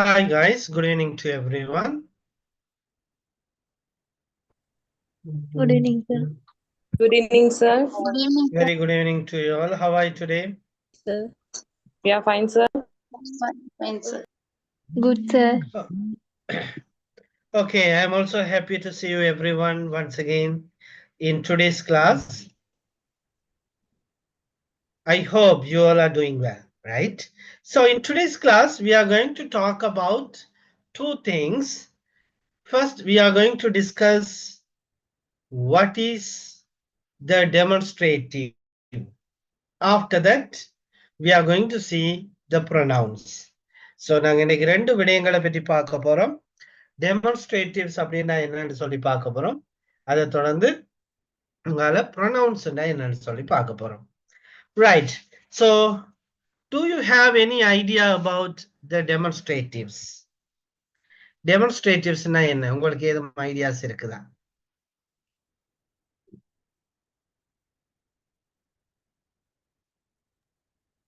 Hi guys, good evening to everyone. Good evening, sir. Good evening, sir. Good evening, Very good evening to you all. How are you today? sir. We are fine, sir. Fine, sir. Good, sir. Oh, Okay, I'm also happy to see you everyone once again in today's class. I hope you all are doing well, right? So in today's class, we are going to talk about two things. First, we are going to discuss what is the demonstrative. After that, we are going to see the pronouns. So நாங்க இன்னைக்கு ரெண்டு விடயங்களை பற்றி பார்க்க போறோம். Demonstratives அப்படின்னா என்னன்னு சொல்லி பார்க்க போறோம். அதை தொடர்ந்து உங்களால pronouns என்னன்னு சொல்லி பார்க்க போறோம். Right. So do you have any idea about the demonstratives? Demonstratives என்ன? உங்களுக்கு ஏதும் ஐடியாஸ் இருக்குதா?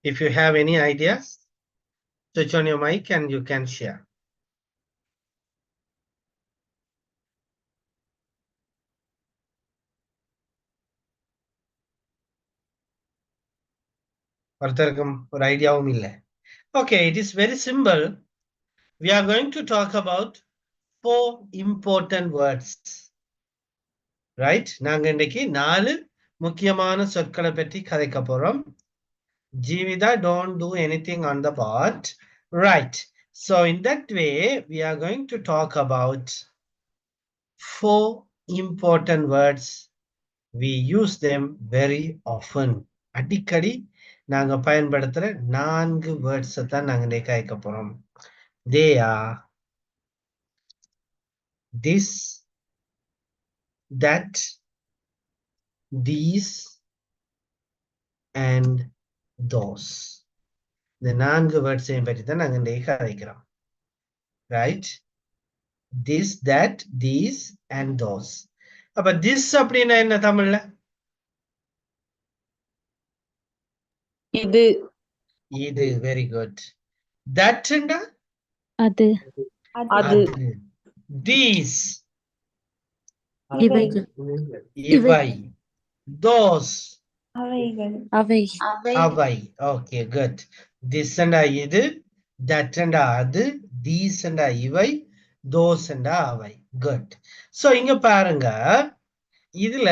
If you have any ideas, switch on your mic and you can share. ஒருத்தருக்கும் ஒரு ஐடியாவும் இல்லை. Okay, it is very simple. We are going to talk about 4 important words. Right? நாங்க இன்னைக்கு 4 முக்கியமான சொற்களை பற்றி கதைக்க போறோம். Jeevitha, don't do anything on the board. Right. So in that way, we are going to talk about 4 important words. We use them very often. அடிக்கடி நாங்க பயன்படுத்துற 4 words தான் நாங்க இன்னைக்கு கதைக்க போறோம். They are this, that, these, and those. இந்த 4 வேர்ட்ஸையும் பற்றி தான் நாங்க இன்னைக்கு கதைக்கிறோம். Right? This, that, these, and those. அப்ப this அப்படின்னா என்ன தமிழ்ல? இது இது, very good. That ண்டா? அது அது These, இவைகள் இவை. Those, அவை அவை. Okay, good. This ண்டா இது, that ண்டா அது, these ண்டா இவை, those ண்டா அவை. Good. So இங்க பாருங்க, இதுல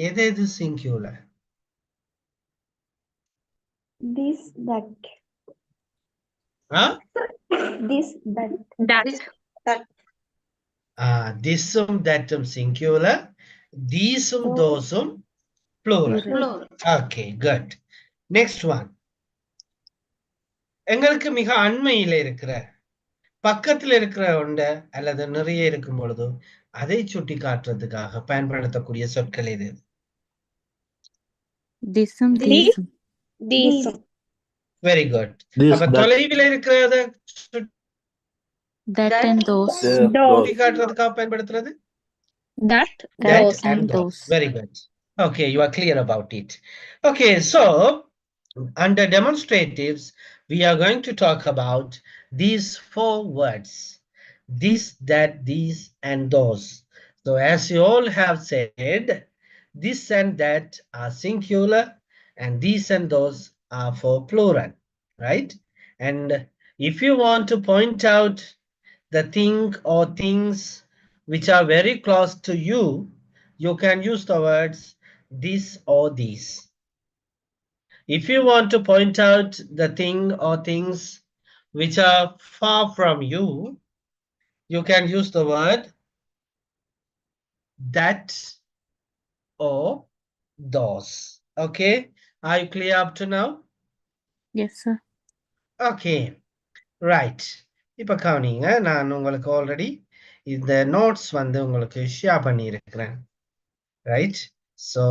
எது எது சிங்குலர்? this that ஆ? this that Thisum, thatum singular, theseum, thosum plural. Okay, good. Next one. எங்களுக்கு மிக அண்மையில இருக்கிற, பக்கத்துல இருக்கிற ஒண்ட அல்லது நிறைய இருக்கும் பொழுது அதை சுட்டி காட்டுறதுக்காக பயன்படுத்தக்கூடிய சொற்கள் இது. திசும் தீசும் தீசம் வெரி குட். This, அப்ப that, தொலைவில் இருக்கிறத that and those சுட்டி காட்டுறதுக்காக பயன்படுத்துறது that that and and those. those. Very good. Okay, you are clear about it. Okay, so under demonstratives, we are going to talk about these 4 words. This, that, these, and those. So as you all have said, this and that are singular, and these and those are for plural, right? And if you want to point out the thing or things which are very close to you, you can use the words this or these. If you want to point out the thing or things which are far from you, you can use the word that or those. Okay, are you clear up to now? Yes, sir. Okay, right. இப்ப கவனிங்க, நான் உங்களுக்கு already இந்த notes வந்து உங்களுக்கு share பண்ணி இருக்கிறேன். Right? So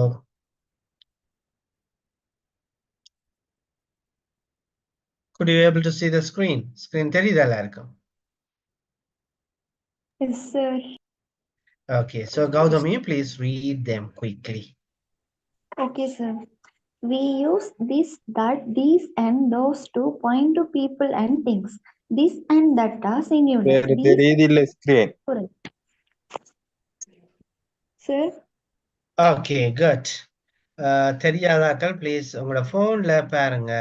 could you able to see the screen? Screen தெரியுதா எல்லாருக்கும்? Yes, sir. Okay, so Gautami, please read them quickly. Okay, sir. We use this, that, these, and those to point to people and things. This and that are singular. These தெரியுதில்ல screen. sir. Okay good. தெரியாதாக்கள் please உங்களோட போன்ல பாருங்க.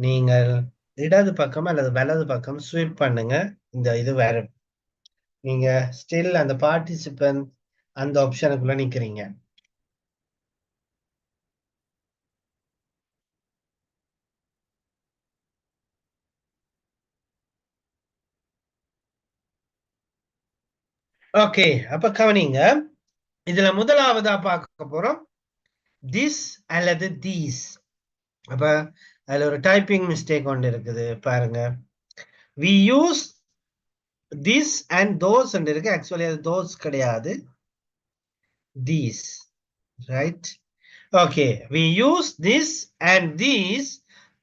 நீங்கள் இடது பக்கம் அல்லது வலது பக்கம் ஸ்வீப் பண்ணுங்க. இந்த இது வேற, நீங்க ஸ்டில் அந்த பார்ட்டிசிபென்ட் அந்த ஆப்ஷனுக்குள்ள நிக்கிறீங்க. ஓகே, அப்ப கவனிங்க. இதுல முதலாவதா பார்க்க போறோம் திஸ் அல்லது தீஸ். அப்ப அதுல ஒரு டைப்பிங் மிஸ்டேக் ஒன்று இருக்குது பாருங்க. we use this and those and இருக்கு. ஆக்சுவலி அது those கிடையாது, these, right? Okay, we use this and these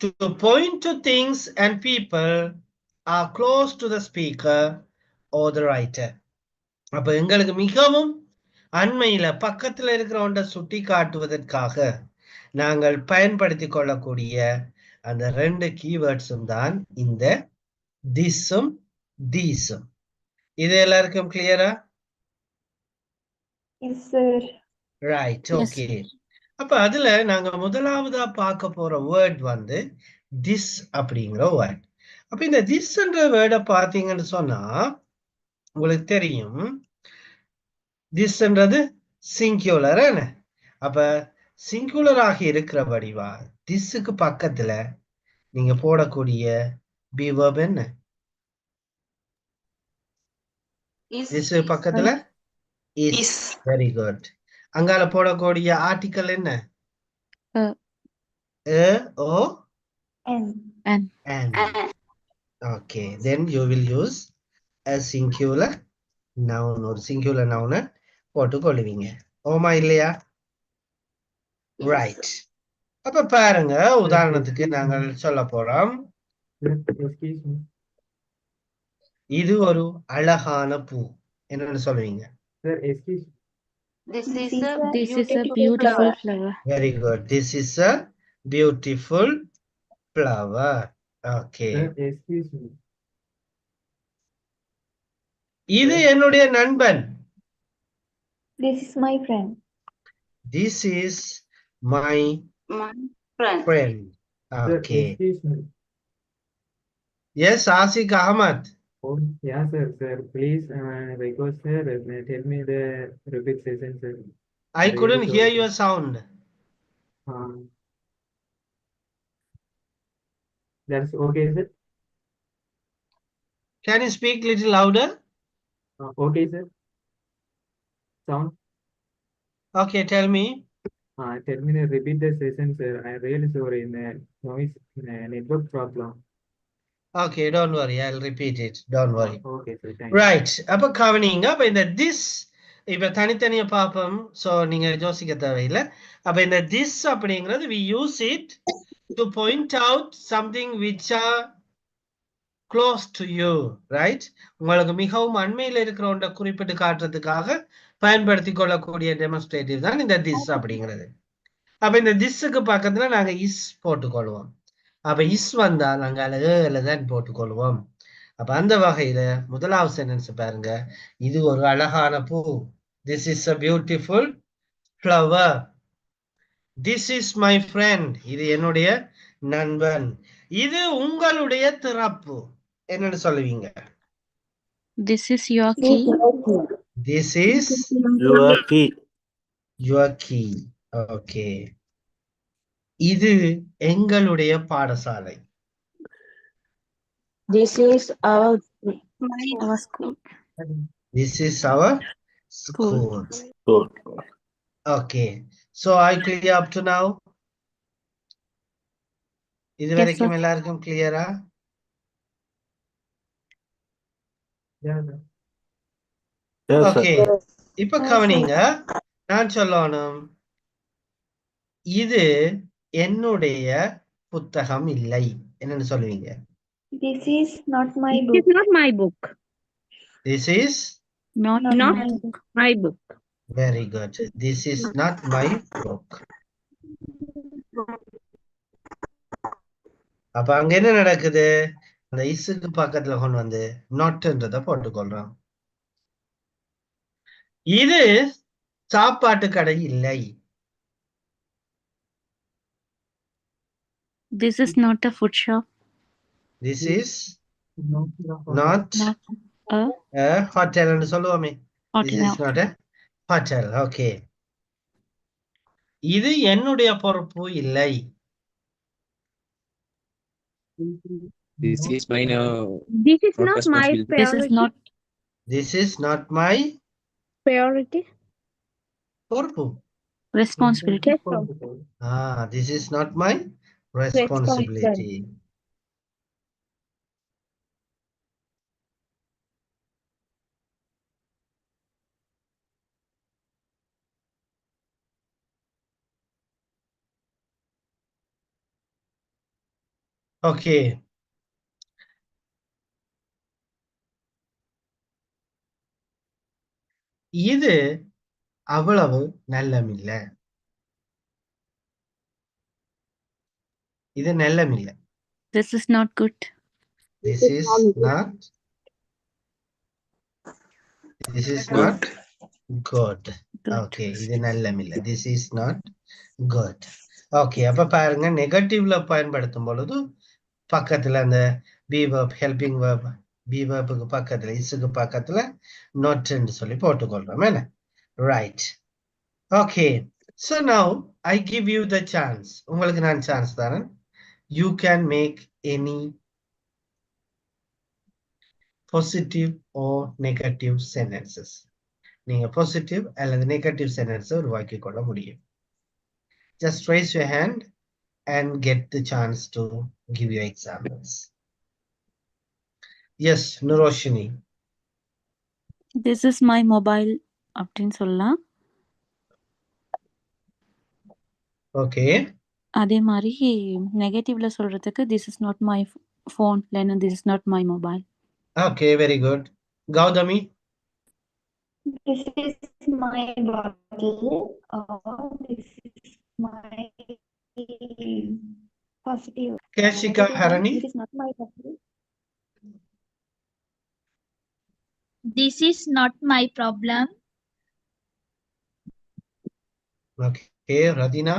to point to things and people are close to the speaker or the writer. அப்ப எங்களுக்கு மிகவும் அண்மையில பக்கத்துல இருக்கிறவண்ட சுட்டி காட்டுவதற்காக நாங்கள் பயன்படுத்தி கொள்ளக்கூடிய அந்த ரெண்டு கீவேர்ட்ஸும் தான் இந்த திஸ்ஸும் தீஸும். இது எல்லாருக்கும் கிளியரா? Yes, sir. Right, Yes. Okay. அப்ப அதுல நாங்க முதலாவதா பார்க்க போற வேர்ட் வந்து திஸ் அப்படிங்கிற வேர்ட். அப்ப இந்த திஸ்ன்ற வேர்டை பார்த்தீங்கன்னு சொன்னா உங்களுக்கு தெரியும், திஸ்ன்றது சிங்குலர். அப்ப சிங்குலர் ஆகி இருக்கிற வடிவா திஸ்ஸுக்கு பக்கத்துல நீங்க போடக்கூடிய பி வெர்ப் என்ன? திஸ் பக்கத்துல இஸ். Very good. அங்கால போடக்கூடிய ஆர்டிக்கல் என்ன? ஓ And and. Okay, then you will use a singular noun or singular noun போட்டுக்கொள்வீங்க. ஓமா இல்லையா? ரைட். அப்ப பாருங்க, உதாரணத்துக்கு நாங்கள் சொல்ல போறோம், இது ஒரு அழகான பூ. என்னன்னு சொல்லுவீங்க? this This is a beautiful flower. Very good. This is a beautiful flower. Okay. இது என்னுடைய நண்பன். This is my friend. This is my friend. Okay. Yes, Asik Ahmad. Oh, yeah, sir. Please, request, sir. Tell me the repeat session, sir. I couldn't hear your sound. That's okay, sir. Can you speak little louder? Okay, sir. Sound. Okay, tell me. Tell me the repeat the session, sir. I'm really sorry in the noise network problem. Okay, don't worry. I'll repeat it. Don't worry. Okay, sir. Thank you. Right. அப்ப கவனிங்க. அப்ப இந்த this இப்ப தனித்தனியா பார்ப்போம். So நீங்க யோசிக்க தேவையில்லை. அப்ப இந்த this அப்படிங்கிறது we use it to point out something which are close to you, right? உங்களுக்கு மிகவும் அண்மையில இருக்கிற ஒன்றை குறிப்பிட்டு காட்டுறதுக்காக பயன்படுத்தி கொள்ளக்கூடிய டெமான்ஸ்ட்ரேட்டிவ் தான் இந்த this அப்படிங்கிறது. அப்ப இந்த திஸ்ஸுக்கு பக்கத்துல நாங்க இஸ் போட்டுக்கொள்வோம். அப்ப இஸ் வந்தா நாங்க தான் போட்டுக்கொள்வோம். அப்ப அந்த வகையில முதலாவது சென்டென்ஸ் பாருங்க, இது ஒரு அழகான பூ. This is a beautiful flower. This is my friend. இது என்னுடைய நண்பன். இது உங்களுடைய திறப்பு. என்னன்னு சொல்லுவீங்க? This is your key. This is Your key. your key. Okay. இது எங்களுடைய பாடசாலை. This is our school. This is our school. Good. Okay. So I clear up to now? இது வரைக்கும் எல்லாருக்கும் கிளியரா? Yeah, sir. Yes, sir. Okay. இப்ப கவனிங்க, நான் சொல்லணும், இது என்னுடைய புத்தகம் இல்லை. என்னன்னு சொல்லுவீங்க? This is not my This book. is not my book. This is Not my book. My book. very good. This is not my book. அப்ப அங்க என்ன நடக்குது? அந்த இஸ்க்கு பக்கத்துல கொண்டு வந்து நொட்ன்றத போட்டுக்கொள்றோம். இது சாப்பாட்டு கடை இல்லை. This is not a food shop. This is Not not Not a a hotel ன்னு சொல்லுவோமே. This hotel. is not a hotel. Okay. இது என்னுடைய பொறுப்பு இல்லை. This is my This is not not my responsibility. This is priority. not This is not my Priority. பொறுப்பு. responsibility. This is not my responsibility. Okay. இது அவ்வளவு நல்லமில்ல. இது நல்லமில்ல. This is not good. This is not good. Good. Okay, இது நல்லமில்ல. This is not good. Okay, அப்ப பாருங்க நெகட்டிவ்ல பயன்படுத்தும் பொழுது பக்கத்துல அந்த be verb, helping verb, be verbுக்கு பக்கத்துல இஸ்க்கு பக்கத்துல not ன்னு சொல்லி போட்டுக்கொள்றோம். என்ன? Right. Okay. So now I give you the chance. உங்களுக்கு நான் சான்ஸ் தரேன். You can make any positive or negative sentences. நீங்க positive அல்லது negative sentence உருவாக்கி கொள்ள முடியும். Just raise your hand and get the chance to give your examples. Yes, Nuroshini. This is my mobile அப்படின்னு சொல்லலாம். Okay. அதே மாதிரி நெகட்டிவ்ல சொல்றதுக்கு this is not my phone இல்லைன்னா this is not my mobile. Okay, very good. Gaudami. This is my bottle. This is my positive. Kashika Harani. This is not my bottle. This is not my problem. Okay, Radina.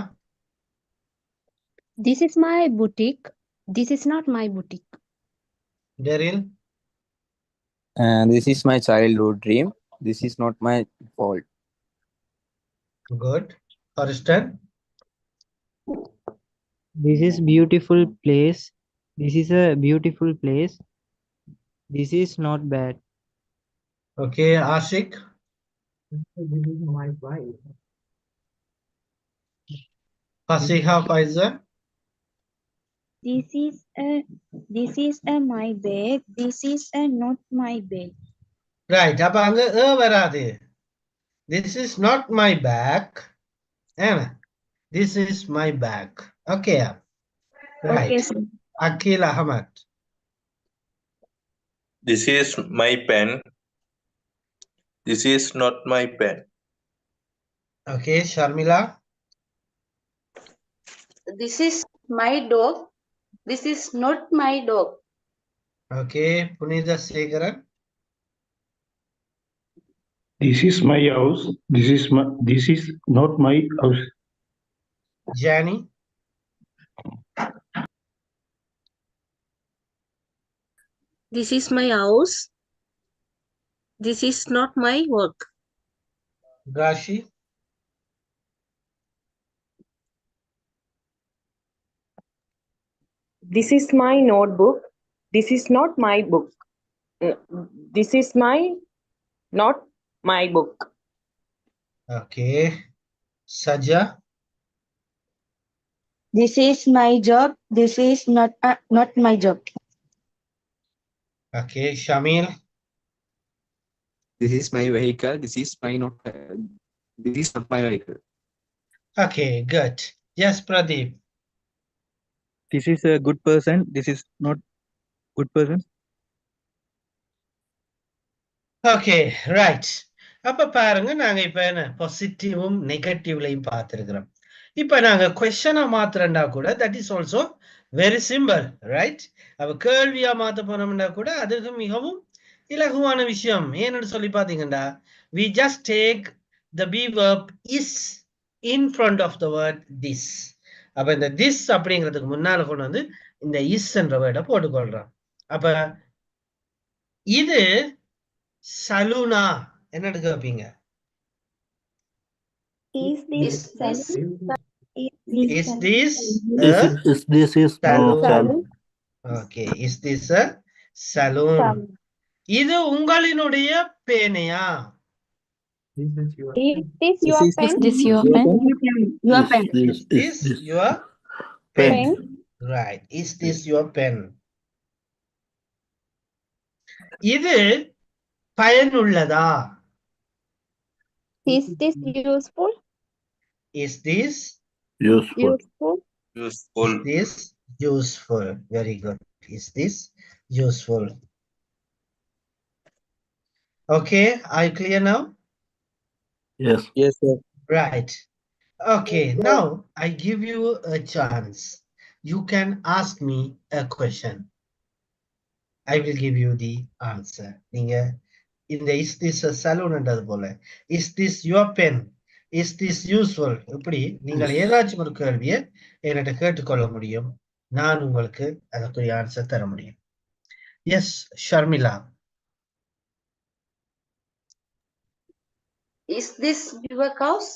This is my boutique. This is not my boutique. Daryl. This is my childhood dream. This is not my fault. Good. Aristan. This is beautiful place. This is a beautiful place. This is not bad. Okay, Ashik. This is my wife. Fasiha Faiza. This is my bag. This is not my bag. Right. அப்ப அங்க வராது. This is not my bag. This is my bag. Okay. Right. Okay, sir. Akhil Ahmad. This is my pen. This is not my pen. Okay, Sharmila. This is my dog. This is not my dog. Okay, Punita Segaran. This is my house. This is not my house. Jani. This is my house. This is not my work. Rashi. This is my notebook. This is not my book. This is not my book. Okay. Saja. This is my job. This is not my job. Okay, Shamil. This is my vehicle. This is not my vehicle. Okay, good. Yes, Pradeep. This is a good person. This is not good person. Okay, right. அப்ப பாருங்க நாங்க இப்ப என்ன பாசிட்டிவும் நெகட்டிவ்லையும் பார்த்திருக்கிறோம். இப்ப நாங்க கொஸ்டனை மாத்திரண்டா கூட that is also very simple right. அப்ப கேள்வியா மாத்த போனோம்னா கூட அதுக்கு மிகவும் இலகுவான விஷயம். ஏன்னு சொல்லி பாத்தீங்கன்னா we just take the be verb is in front of the word this. அப்ப இந்த this அப்படிங்கிறதுக்கு முன்னால கொண்டு வந்து இந்த is என்ற வேர்டை போட்டுக்கொள்றோம். அப்ப இது சலூனா என்ன எடுக்க வைப்பீங்க? Is this saloon? Is this Is no saloon? saloon. Okay, is this a saloon? இது உங்களினுடைய பேனையா? Is this your pen? Is this your pen? Your pen. Is this your pen? Right. Is this your pen? இது பயனுள்ளதா? Is this useful? Is this Useful. Useful. Useful. Is this useful? Very good. Is this useful? Okay, are you clear now? Yes. Yes, sir. Right. Okay, now I give you a chance. You can ask me a question. I will give you the answer. நீங்க இந்த is this a saloon என்றது போல is this your pen? Is this useful? இப்படி நீங்கள் ஏதாச்சும் ஒரு கேள்வியை என்கிட்ட கேட்டுக்கொள்ள முடியும். நான் உங்களுக்கு அதற்குரிய ஆன்சர் தர முடியும். Yes, Sharmila. Is this your house?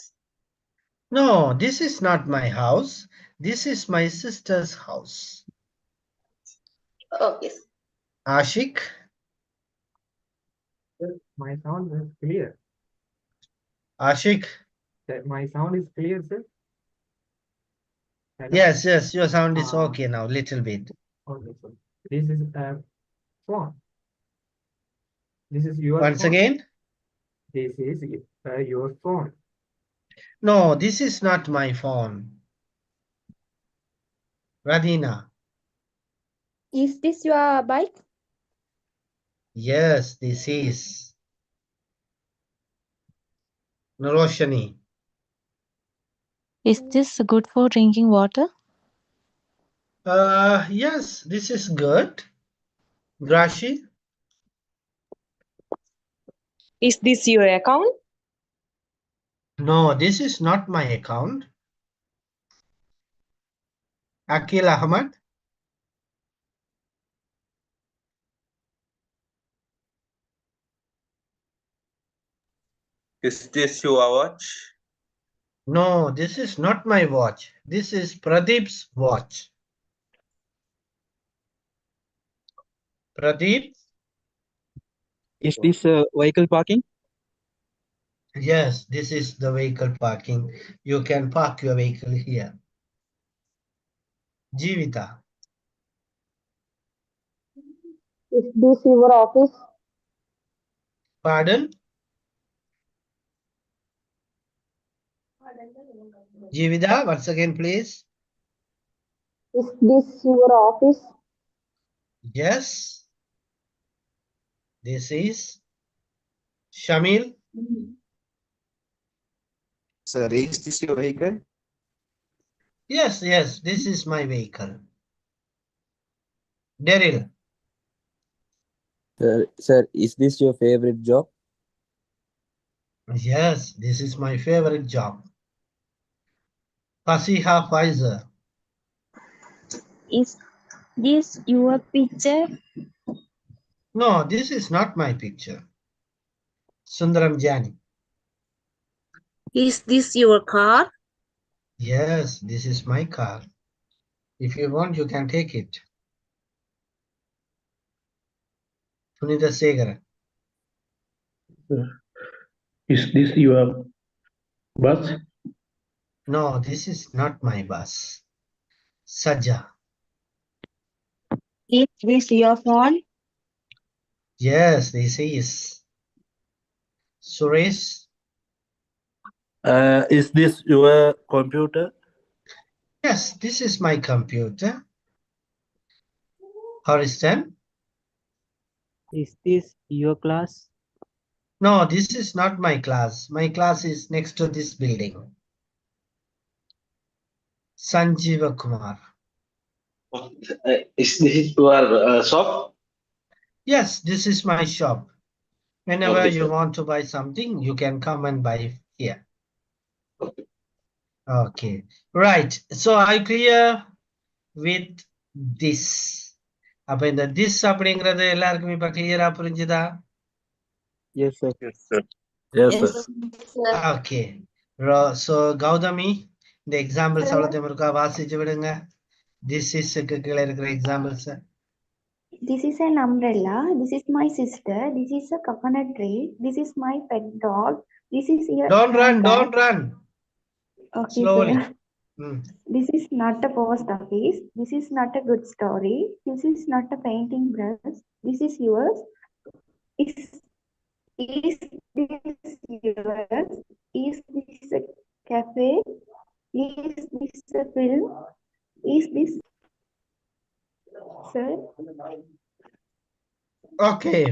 No, this is not my house. This is my sister's house. Okay. Ashik. My sound is clear. Ashik. My sound is clear, sir. Hello? Yes, your sound is okay now, little bit. Okay, sir. This is a phone. This is your Once phone. again. This is your phone. No, this is not my phone. Radhina. Is this your bike? Yes, this is. Roshani. Is this good for drinking water? Yes, this is good. Grashi. Is this your account? No, this is not my account. Akil Ahmad. Is this your watch? No, this is not my watch. This is Pradeep's watch. Pradeep. Is this vehicle parking? Yes, this is the vehicle parking. You can park your vehicle here. Jeevita. Is this your office? Pardon? Jeevita, once again, please. Is this your office? Yes. This is Shamil. Sir, is this your vehicle? Yes, this is my vehicle. Daryl. Sir, is this your favorite job? Yes, this is my favorite job. Fasiha Faizer. Is this your picture? No, this is not my picture. Sundaram Jani. Is this your car? Yes, this is my car. If you want, you can take it. Sunita Segara. Is this your bus? No, this is not my bus. Saja. Is this your phone? Yes, this is. Suresh. Is this your computer? Yes, this is my computer. Horiston. Is this your class? No, this is not my class. My class is next to this building. Sanjeeva Kumar. Is this your shop? Yes, this is my shop. Whenever Okay, you sir. want to buy something, you can come and buy here. Okay, right. So I clear with this. அப்ப இந்த this அப்படிங்கிறது எல்லாருக்கும் இப்ப கிளியரா புரிஞ்சுதா? Yes, sir. Yes, sir. Yes, Yes, sir. sir. Okay. So Gautami இந்த examples அவ்வளோத்தையும் இருக்கா வாசிச்சு விடுங்க. This is கீழே இருக்கிற examples. This is an umbrella. This is my sister. This is a coconut tree. This is my pet dog. This is your Don't run, handbag. don't run. Okay, Slowly. sir. This is not a post office. This is not a good story. This is not a painting brush. This is yours. Is this yours? Is this a cafe? Is this a film? Is this, sir? Okay.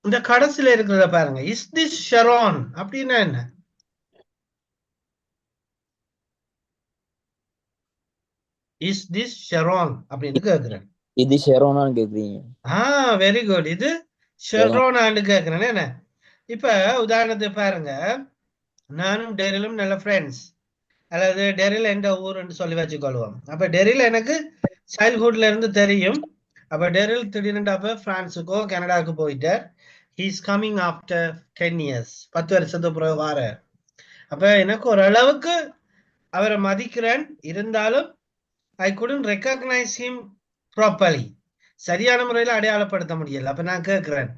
இந்த கடைசியில இருக்கிறத பாருங்க. Is this Sharon அப்படின்னா என்ன? Is this Sharon அப்படின்னு கேக்குறேன். இது ஷெரோனான்னு கேக்குறீங்க? Very good. இது ஷெரோனான்னு கேக்குறேன். என்ன இப்ப உதாரணத்துக்கு பாருங்க, நானும் டெரிலும் நல்ல ஃப்ரெண்ட்ஸ், அல்லது டெரில் எந்த ஊருன்னு சொல்லி வச்சுக்கொள்வோம். அப்ப டெரில் எனக்கு சைல்ட்ஹுட்ல இருந்து தெரியும். அப்ப டெரில் திடீர்னு அப்ப பிரான்ஸுக்கோ கனடாவுக்கு போயிட்டார். He is coming after 10 years. 10 வருஷத்துக்கு பிறகு வார. அப்ப எனக்கு ஓரளவுக்கு அவரை மதிக்கிறேன், இருந்தாலும் I couldn't recognize him properly. சரியான முறையில் அடையாளப்படுத்த முடியல. அப்ப நான் கேட்கிறேன்,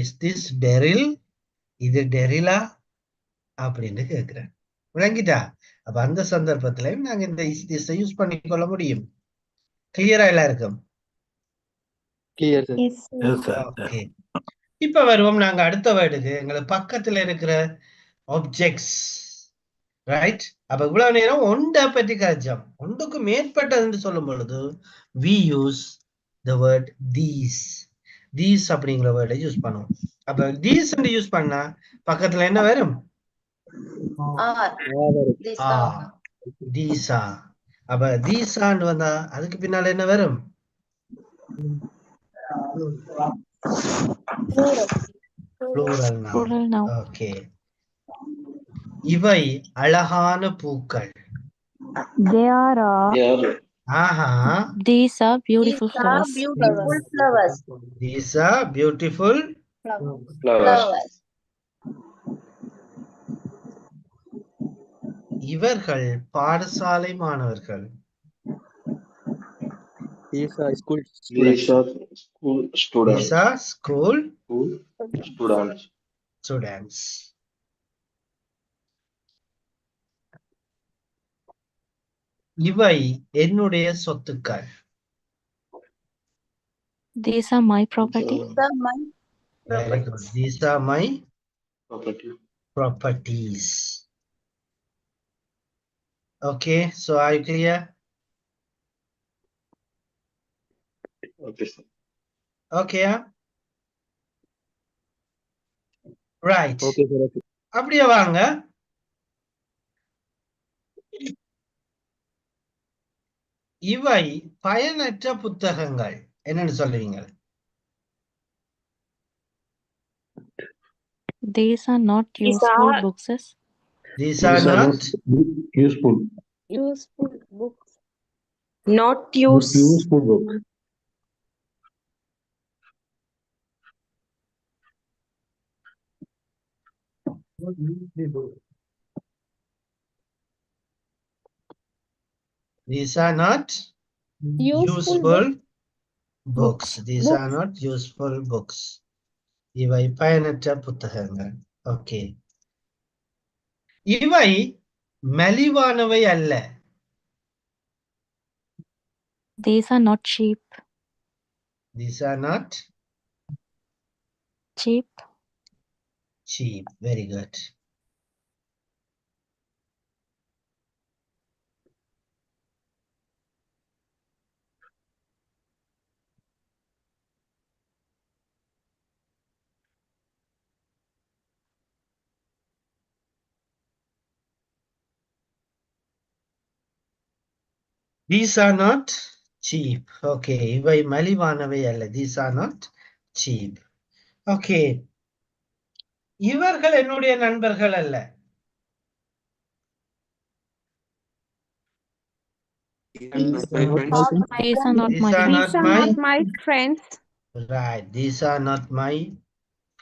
is this Daryl? இது டெரிலா அப்படின்னு கேட்கிறேன். விளங்கிட்டா? அப்ப அந்த சந்தர்ப்பத்திலையும் நாங்க இந்த is this யூஸ் பண்ணிக்கொள்ள முடியும். கிளியரா எல்லாருக்கும்? Clear, sir. Yes, sir. Yes, sir. Okay. இப்ப வருவோம் நாங்க அடுத்த வேர்டுக்கு. எங்களுக்கு பக்கத்துல இருக்கிற ஆப்ஜெக்ட்ஸ். ரைட்? அப்ப இவ்வளவு நேரம் ஒன்றை பற்றி கழிச்சோம். ஒன்றுக்கு மேற்பட்டது சொல்லும் பொழுது we use the word these. these அப்படிங்கிற வேர்டை யூஸ் பண்ணுவோம். அப்ப these யூஸ் பண்ணா பக்கத்துல என்ன வரும்? தீசா. அப்ப தீசான்னு வந்தா அதுக்கு பின்னால என்ன வரும்? Plural noun. Okay. இவை அழகான பூக்கள். They are These are beautiful flowers. Beautiful flowers. These are beautiful Flowers. இவர்கள் பாடசாலை மாணவர்கள். These are school These students. are school students. These are school Students. students. இவை என்னுடைய சொத்துக்கள். These are my property. Very good. These are my Property. properties. Okay, so are you clear? Okay, sir. Okay. Right. Okay, sir. Okay. அப்படியே வாங்க. இவை பயனற்ற புத்தகங்கள். என்னன்னு சொல்லுவீங்க? These are not useful books. These are not useful. Useful books. Not use. Useful book. These are not useful books. These are not useful books. இவை பயனற்ற புத்தகங்கள். ஓகே. இவை மலிவானவை அல்ல. These are not cheap. These are not Cheap. cheap. Very good. These are not cheap. Okay, இவை மலிவானவை அல்ல. These are not cheap. Okay, இவர்கள் என்னுடைய நண்பர்கள் அல்ல. These are not my friends. These are not These my are friends. not my friends. right. These are not my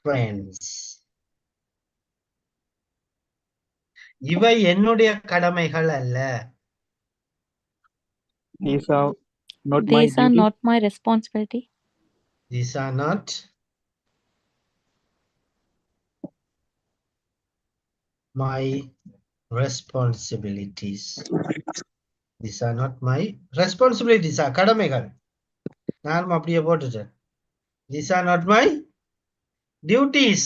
friends. இவை என்னுடைய கடமைகள் அல்ல. These are not my These are duty. not my responsibility. These are not my responsibilities. These are not my responsibilities. கடமைகள். நானும் அப்படியே போட்டுட்டேன். These are not my duties.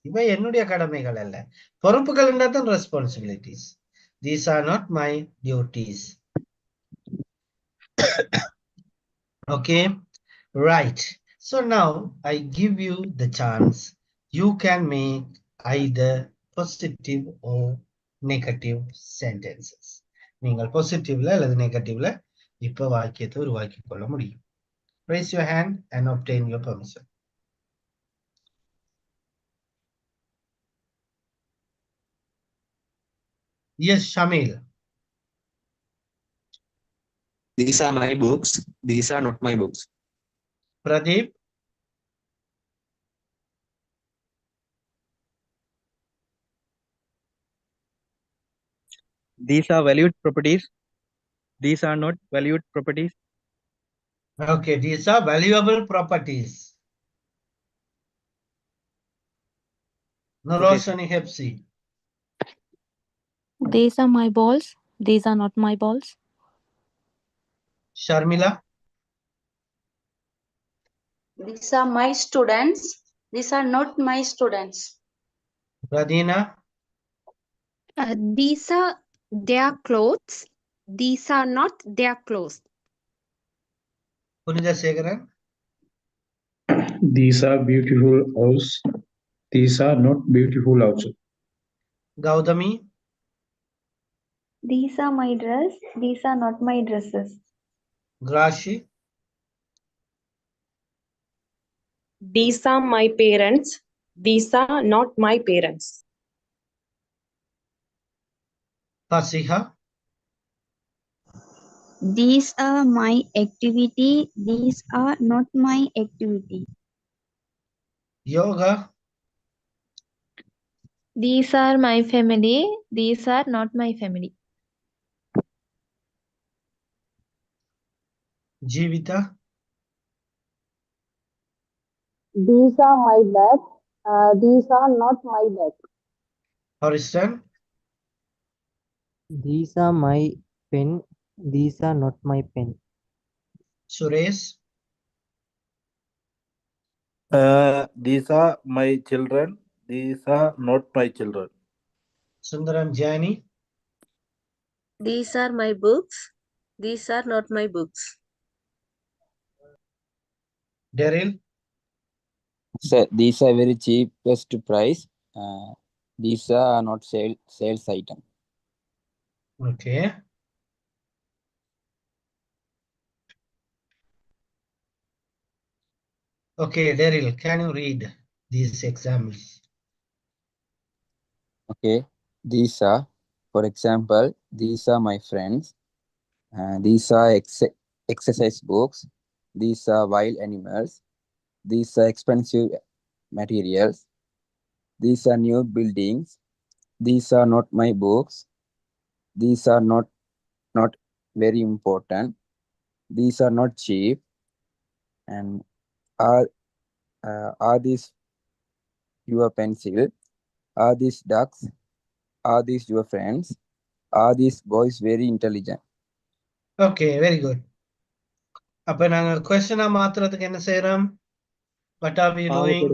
இவை என்னுடைய கடமைகள் அல்ல. பொறுப்புகள் என்றால் responsibilities. These are not my duties. Okay, right. So now I give you the chance. You can make either positive or negative sentences. நீங்கள் positive-ல அல்லது negative-ல இப்ப வாக்கியத்தை உருவாக்கிக் கொள்ள முடியும். Raise your hand and obtain your permission. Yes, Shamil. These are my books. These are not my books. Pradeep. These are valued properties. These are not valued properties. Okay, these are valuable properties. Narosani Hepsi. These are my balls. These are not my balls. Sharmila. These are my students. These are not my students. Radina. These are their clothes. These are not their clothes. Punija Segaran. These are beautiful houses. These are not beautiful houses. Gaudami. These are my dress. These are not my dresses. Grashi. These are my parents. These are not my parents. Fasiha. These are my activity. These are not my activity. Yoga. These are my family. These are not my family. Jivita. These are my bag. These are not my bag. Horiston. These are my pen. These are not my pen. Suresh. These are my children. These are not my children. Sundaram Jani. These are my books. These are not my books. Daryl. So these are very cheapest price. These are not sales item. Okay. Okay, Daryl, can you read these examples? Okay, these are, for example, these are my friends. These are exercise books. These are wild animals. These are expensive materials. These are new buildings. These are not my books. These are not very important. These are not cheap. And are these your pencil? Are these ducks? Are these your friends? Are these boys very intelligent? Okay, very good. அப்ப நாங்க கொஸ்டினா மாத்துறதுக்கு என்ன செய்யறோம்? What are we doing?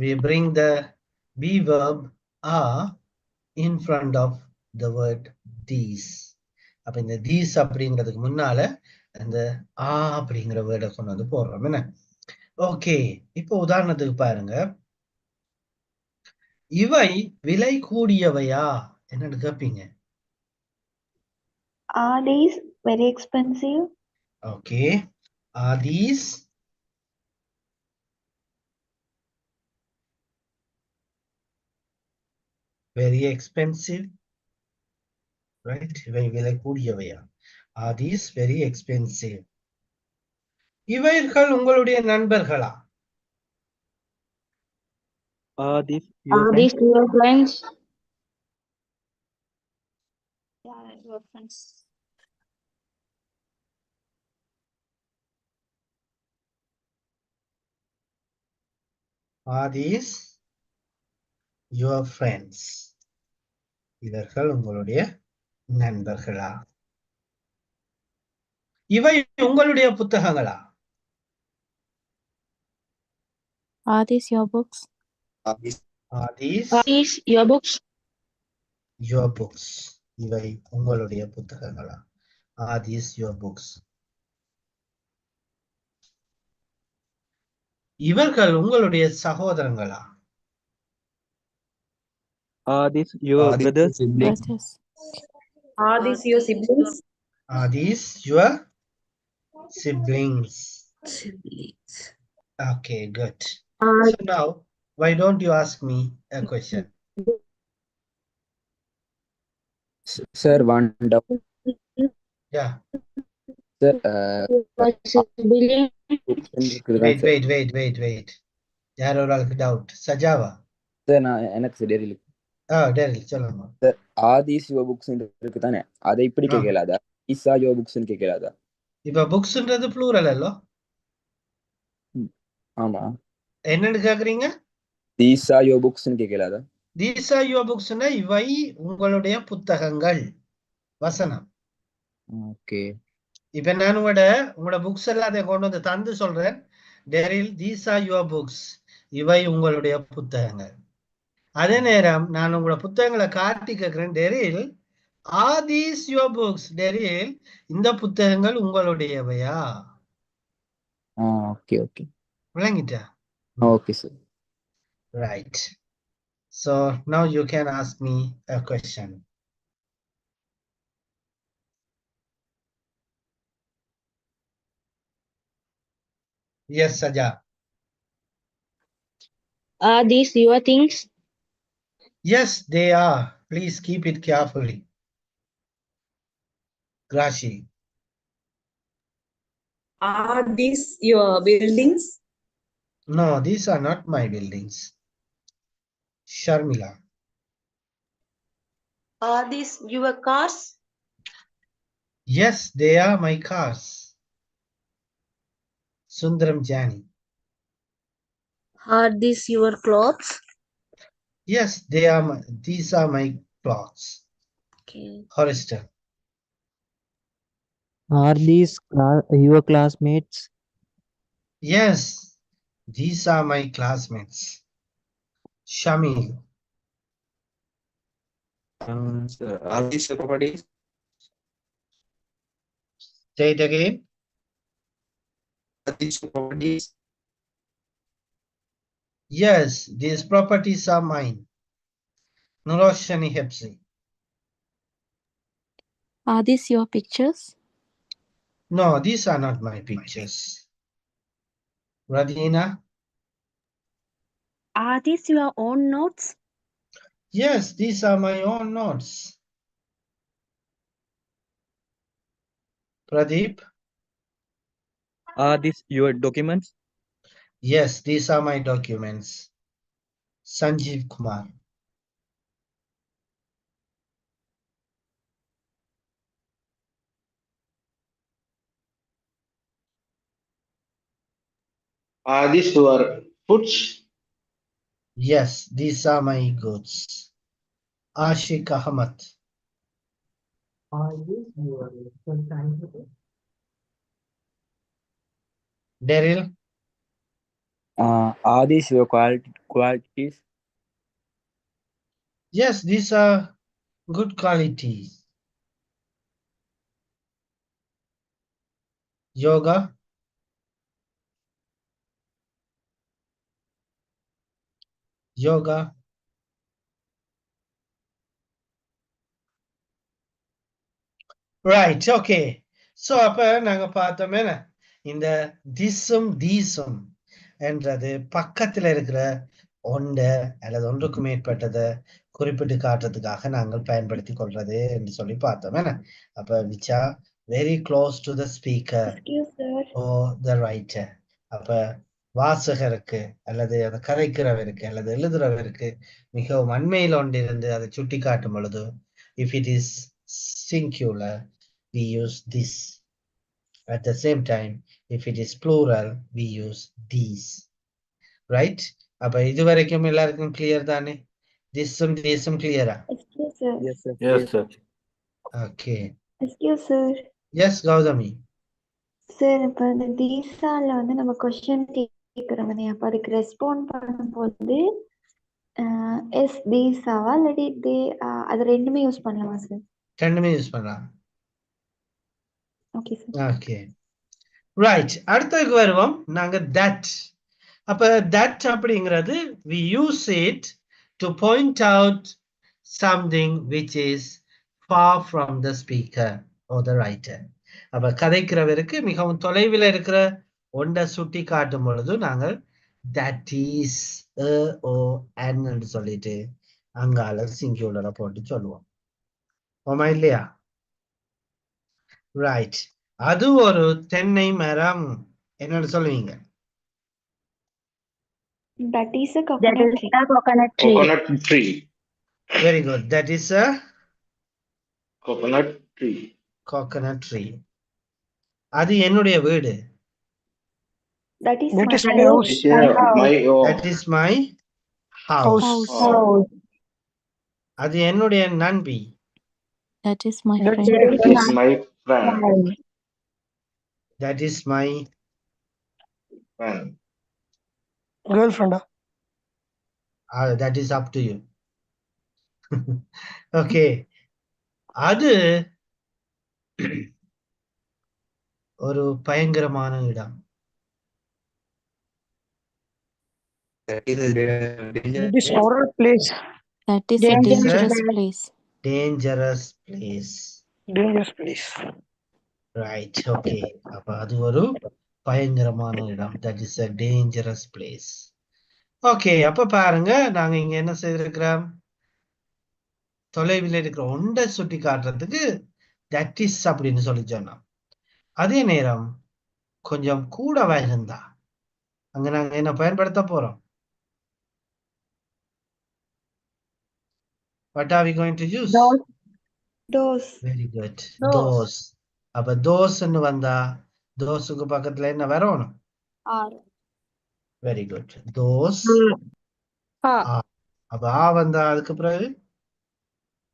We bring the be verb are in front of the word these. அப்ப இந்த these அப்படிங்கிறதுக்கு முன்னால அந்த அப்படிங்கிற வேர்டை கொண்டு வந்து போடுறோம் என்ன? ஓகே, இப்போ உதாரணத்துக்கு பாருங்க. இவை விலை கூடியவையா என்னன்னு கேட்பீங்க. Are these very expensive? Okay. Are these very expensive? Right? இவை விலை கூடியவையா? Are these very expensive? இவைகள் உங்களுடைய நண்பர்களா? Are these your Are friends? these your friends? Yeah, your friends. Are these your friends? இவர்கள் உங்களுடைய நண்பர்களா? இவை உங்களுடைய புத்தகங்களா? Are these your books? Are these Are these your books? your books? இவை உங்களுடைய புத்தகங்களா? Are these your books? இவர்கள் உங்களுடைய சகோதரங்களா? Are these your Are these brothers? siblings? Brothers. Are these your siblings? Are these your siblings? Siblings. Okay, good. So now, why don't you ask me a question? Sir, one doubt. Yeah. Sir, Sibling. Wait. யார் ஒரு ஆளுக்கு doubt? சஜாவா? Sir நான் எனக்கு டெரில். டெரில் சொல்லுங்க. Sir Aadhi's your books இருக்கு தானே, அதை இப்படி கேட்கலாதா? இசா யுவர் புக்ஸ் கேட்கலாதா? இப்ப புக்ஸ்ன்றது ப்ளூரல் அல்லோ? ஆமா. என்னன்னு கேக்குறீங்க? தீஸ் ஆர் யுவர் புக்ஸ் கேட்கலாதா? தீஸ் ஆர் யுவர் புக்ஸ்னா இவை உங்களுடைய புத்தகங்கள். வசனம். ஓகே. இப்ப நான் உங்களோட புக்ஸ் எல்லாத்தையும் கொண்டு வந்து தந்து சொல்றேன். டெரில் தீஸ் ஆர் யுவர் புக்ஸ். இவை உங்களுடைய புத்தகங்கள். அதே நேரம் நான் உங்களோட புத்தகங்களை காட்டி கேட்கிறேன். டெரில் ஆர் தீஸ் யுவர் புக்ஸ்? டெரில் இந்த புத்தகங்கள் உங்களுடையவையா? Okay okay. விளங்கிட்டா? Okay sir. Right. So now you can ask me a question. Yes, Saja. Are these your things? Yes, they are. Please keep it carefully. Grashi. Are these your buildings? No, these are not my buildings. Sharmila. Are these your cars? Yes, they are my cars. Sundaram Jani. Are these your clothes? Yes, these are my clothes. Okay. Hollister. Are these your classmates? Yes, these are my classmates. Shamil. Are these your properties? Say it again. Are these your properties? Yes, these properties are mine. Nuroshani Hepsi. Are these your pictures? No, these are not my pictures. Radina. Are these your own notes? Yes, these are my own notes. Pradeep. Are these your documents? Yes, these are my documents. Sanjeev Kumar. Are these your foods? Yes, these are my goods. Ashik Ahmad. Are these your Daryl. Are these your qualities? Yes, these are good qualities. Yoga. Yoga. Right okay. So அப்ப நாங்க பார்த்தோமே இந்த திஸும் தீஸும் என்றது பக்கத்துல இருக்கிற ஒன்றை அல்லது ஒன்றுக்கு மேற்பட்டதை குறிப்பிட்டு காட்டுறதுக்காக நாங்கள் பயன்படுத்தி கொள்றது என்று சொல்லி பார்த்தோமே. அப்ப which are very close to the speaker or the writer. அப்ப வாசகருக்கு அல்லது அதை கதைக்கிறவருக்கு அல்லது எழுதுறவருக்கு மிகவும் அண்மையில் ஒன்றிருந்து அதை சுட்டி காட்டும் பொழுது if it is singular we use this. At the same time if it is plural we use these. Right? அப்ப இது வரைக்கும் எல்லாருக்கும் கிளியர் தானே? திஸும் தீஸும் கிளியரா? Excuse sir. Yes, sir. Yes, sir. Okay. Excuse sir. Yes Gautami. Sir இப்போ இந்த தீசால வந்து நம்ம கொஸ்டின் கேட்குறோம் அப்போ அதுக்கு ரெஸ்பாண்ட் பண்ணும்போது எஸ் தீசாவா இல்லாட்டி தே அது ரெண்டுமே யூஸ் பண்ணலாமா சார்? ரெண்டுமே யூஸ் பண்ணலாம். Okay sir. Okay right. அடுத்ததுக்கு வருவோம் நாங்க தட். அப்ப தட் அப்படிங்கிறது we use it to point out something which is far from the speaker or the writer. அப்ப கதைக்கிறவருக்கு மிகவும் தொலைவில் இருக்கிற ஒன்றை சுட்டி காட்டும் பொழுது நாங்கள் that is o n என்று சொல்லிட்டு அங்கால சிங்குலரை போட்டு சொல்லுவோம். ஆமா இல்லையா? ரைட். அது ஒரு தென்னை மரம் என்னன்னு சொல்லுவீங்க? That is a coconut tree. Coconut tree. Very good. That is a Coconut tree. coconut tree. அது என்னுடைய வீடு. That is my my house. My That is my house. அது என்னுடைய நண்பி. That is my That friend. is my friend. That is my Friend. girlfriend. that is up to you. Okay. அது ஒரு பயங்கரமான இடம். That is a It is horror place. That is a Dangerous. dangerous place. Dangerous place. Dangerous place. Right. Okay. அப்ப அது ஒரு பயங்கரமான இடம். That is a dangerous place. Okay. அப்ப பாருங்க நாங்க இங்க என்ன செய்திருக்கிறோம்? தொலைவில் இருக்கிற ஒன்றை சுட்டி காட்டுறதுக்கு that is அப்படின்னு சொல்லி சொன்னோம். அதே நேரம் கொஞ்சம் கூடவா இருந்தா அங்க நாங்க என்ன பயன்படுத்த போறோம்? What are we going to use? Those. Very good. Those. அப்ப தோஸ்ன்னு வந்தா தோஸுக்கு பக்கத்துல என்ன வரணும்? Are. Very good. தோஸ். அப்ப ஆ வந்தா அதுக்கு பிறகு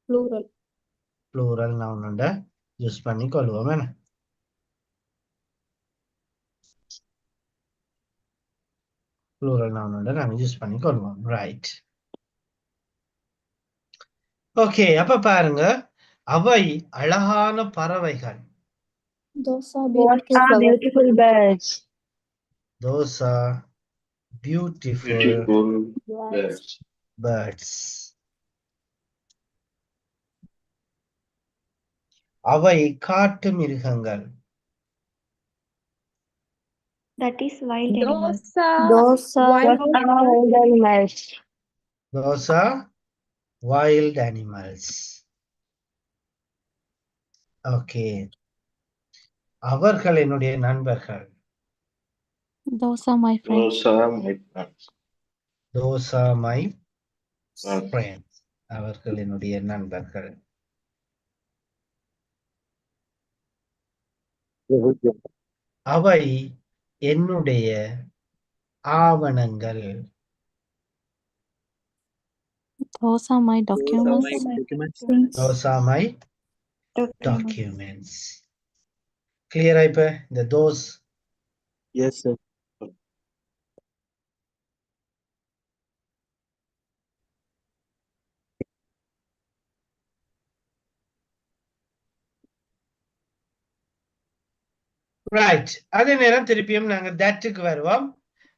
Plural. ப்ளூரல் நவுன் யூஸ் பண்ணி கொள்வோம். என்ன ப்ளூரல் நவுன் நாங்க யூஸ் பண்ணி கொள்வோம். ரைட். ஓகே. அப்ப பாருங்க அவை அழகான பறவைகள். Those are beautiful birds. Those are beautiful Birds. birds. அவை காட்டு மிருகங்கள். That is wild animals. Those are wild animals. Those are wild animals. Okay. அவர்கள் என்னுடைய நண்பர்கள். Those are my friends. Those are my friends. Those are my friends. அவர்கள் என்னுடைய நண்பர்கள். அவை என்னுடைய ஆவணங்கள். Those are my documents. Those are my documents. Clear இப்ப இந்த those? Yes, sir. ரைட். அதே நேரம் திருப்பியும் நாங்க தட்டுக்கு வருவோம்.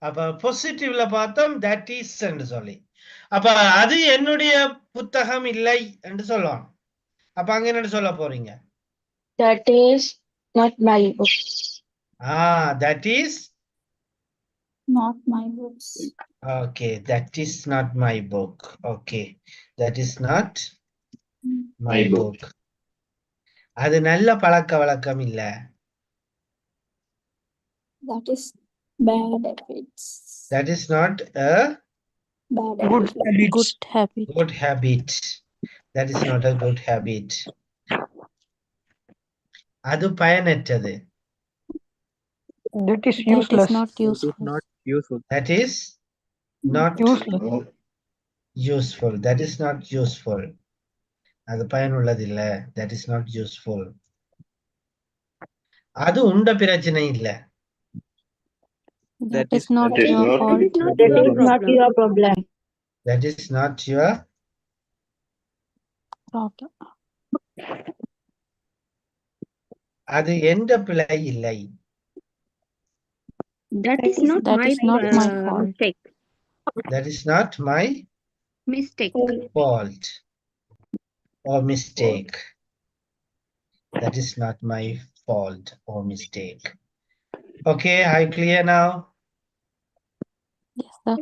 அப்ப பாசிட்டிவ்ல பார்த்தோம் that is என்று சொல்லி. அப்ப அது என்னுடைய புத்தகம் இல்லை என்று சொல்லுவாங்க. அப்ப அங்க என்ன சொல்ல போறீங்க? That is not my book. That is Not my books. okay. That is not my book. Okay, that is not my My book. book. அது நல்ல பழக்க வழக்கம் இல்ல. That is bad habits. That is not a Bad Good habit. habits. Good habit. good habit. That is not a good habit. அது பயனற்றது. That is That is useless. not It is useful. not useful. That is not Useless. useful. That is not useful. அது பயனுள்ளது இல்ல. That is not useful. அது உண்ட பிரச்சனை இல்ல. That is not That is your not fault. That is not your problem. That is not your Problem. அது எந்த பிழை இல்லை. That is not That my is not my fault. mistake. That is not my Mistake. fault or mistake. That is not my fault or mistake. Okay, are you clear now? Yes, sir.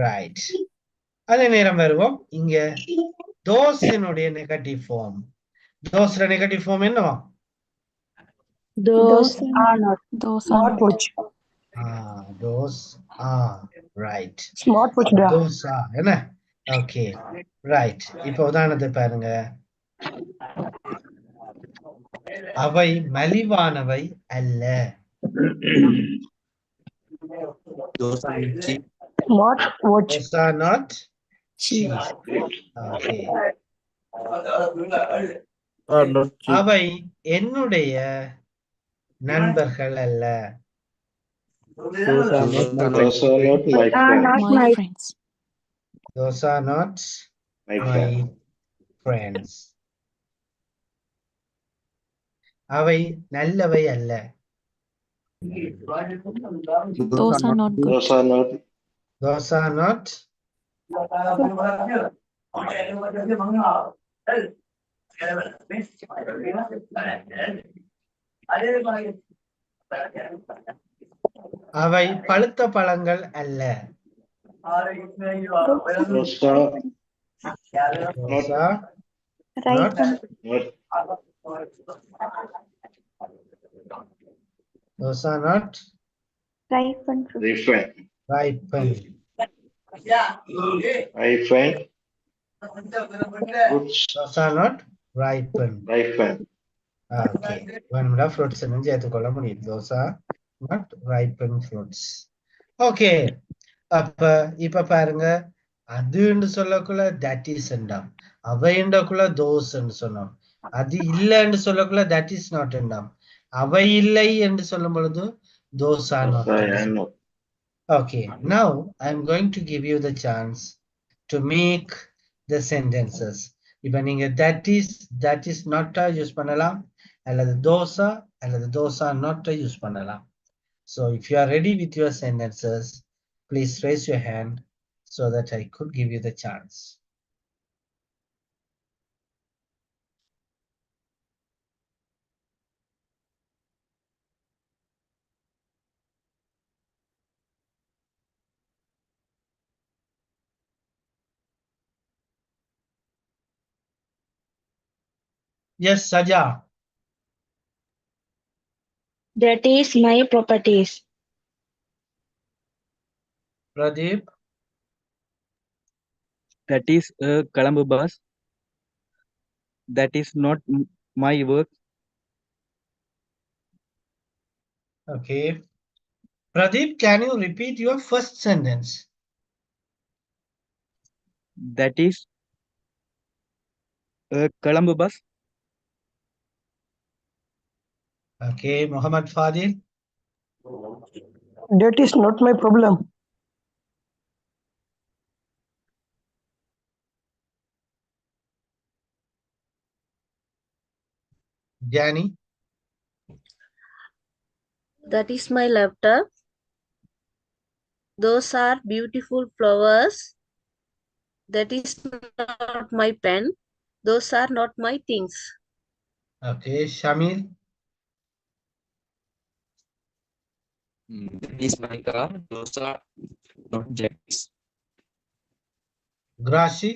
Right. அதே நேரம் வருவோம் இங்க தோஸினுடைய negative form. தோஸ்ல negative form என்னவா? Those are not. Those are not. Smartwatch. Those are right. Smartwatch டா. Those are என்ன? Okay, right. இப்போ உதாரணத்தை பாருங்க. அவை மலிவானவை அல்ல. Those are cheap. Smartwatch. Those are not cheap. Okay. Are not cheap. அவை என்னுடைய நண்பர்கள் அல்ல. Those are not my Those are not my friends. My friends. Those are not My my friends. friends. அவை நல்லவை அல்ல. Those are not good. Those are not. Those are not அவை பழுத்த பழங்கள் அல்ல. Those are Those are Right. not. those are not Ripened fruit. Ripened. ripened. Ripened. Fruits. Those are not ripened. Ripened. Okay. வேணும்னா fruits ன்னு சேர்த்துக்கொள்ள முடியும். Those are not ripened fruits. Okay. அப்ப இப்ப பாருங்க அதுன்னு சொல்லக்குள்ள that is என்றாம். அவைன்றக்குள்ள those என்று சொன்னோம். அது இல்லைன்னு சொல்லக்குள்ள that is not என்றாம். அவை இல்லை என்று சொல்லும் பொழுது those are not. not. Okay, now I'm going to give you the chance to make the sentences. இப்ப நீங்க that is not யூஸ் பண்ணலாம் அல்லது those are not யூஸ் பண்ணலாம். So if you are ready with your sentences, please raise your hand so that I could give you the chance. Yes, Saja. That is my properties. Pradeep. That is a Colombo bus. That is not my work. Okay. Pradeep, can you repeat your first sentence? That is a Colombo bus. Okay, Muhammad Fadil. That is not my problem. Jani. That is my laptop. Those are beautiful flowers. That is not my pen. Those are not my things. Okay, Shamil. That is my car. Those are not jackets. Grashi.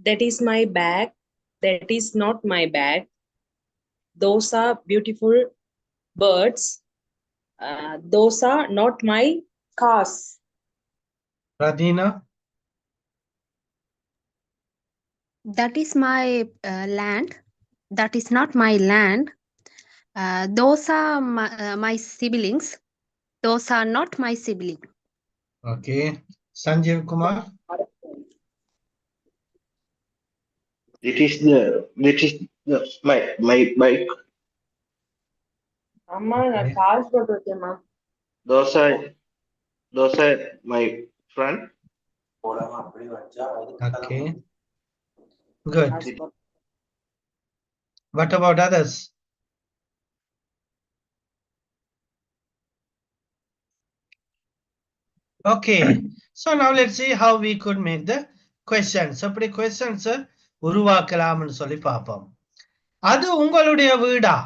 That is my bag. That is not my bag. Those are beautiful birds. Those are not my cars. Radina. That is my land. That is not my land. Those are my siblings. Those are not my siblings. Okay. Sanjeev Kumar. This is my bike. Amma, நான் காசு போட்டு வச்சேம்மா. Those are my friend. Okay. Good. What about others? Okay. So now let's see how we could make the questions. அப்படி questions உருவாக்கலாம்னு சொல்லி பார்ப்போம். அது உங்களுடைய வீடா?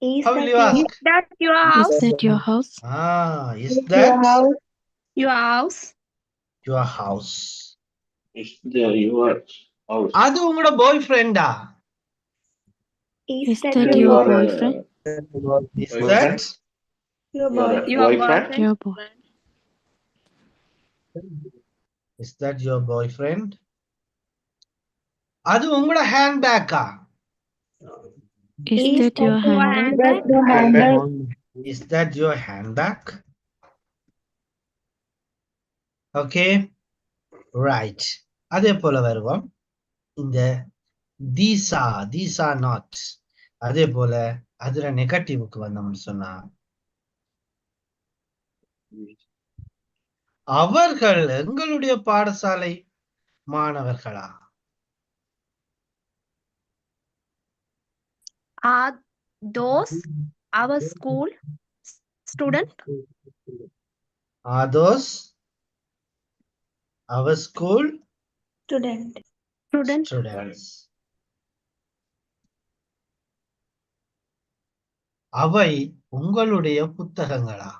Is How will you ask? that your house? Is that your house? Is that Your house? your house? Is there your house? அது உங்களோட boyfriend-ஆ? Is that your Your boyfriend? Is that your boyfriend? Your boy. Is that your boyfriend? அது உங்களோட handbag-ஆ? Is that your handbag? Handbag? Is that your handbag? Okay. Right. அதே போல வருவோம். இந்த these are not. அதே போல அதுல நெகட்டிவ்க்கு வந்தோம்னு சொன்னா அவர்கள் எங்களுடைய பாடசாலை மாணவர்களா? Are those our school student? Are those our school Student. students? அவை உங்களுடைய புத்தகங்களா?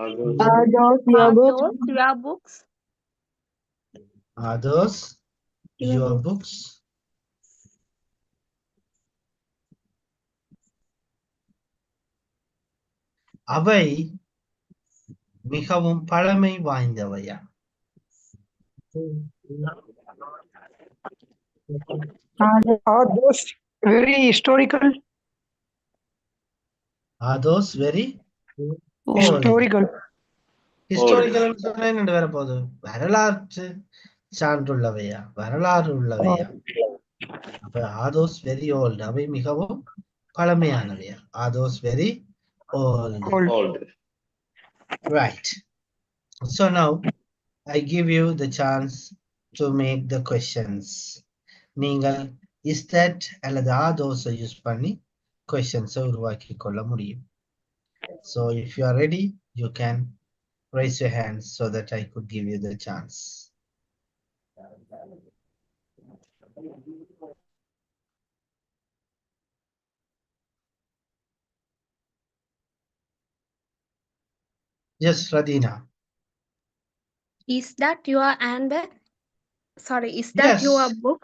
Are those Are those your Are books? those your books? Are those your books? அவை மிகவும் பழமை வாய்ந்தவையா? Are those very historical? Are those very old? Historical. Historical சொன்னா என்ன வர போகுது? வரலாற்று சான்றுள்ளவையா? வரலாறு உள்ளவையா? அப்ப are those very old? அவை மிகவும் பழமையானவையா? Are those very old? old? Right. So now I give you the chance to make the questions. நீங்கள் is that அல்லது are those யூஸ் பண்ணி questions உருவாக்கி கொள்ள முடியும். So if you are ready, you can raise your hands so that I could give you the chance. Yes, Radina. Is that your handbag? Sorry, is that Yes. your book?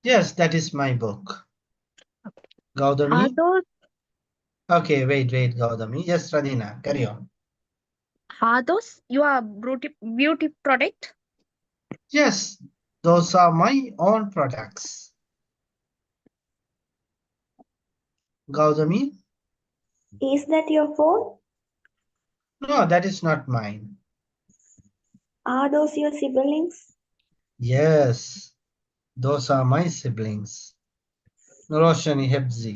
Yes, that is my book. Gaudami? Are those Okay, wait, Gaudami. Yes, Radina, carry on. Are those your beauty product? Yes, those are my own products. Gaudami? Is that your phone? No, that is not mine. Are those your siblings? Yes, those are my siblings. Roshani Hebzi.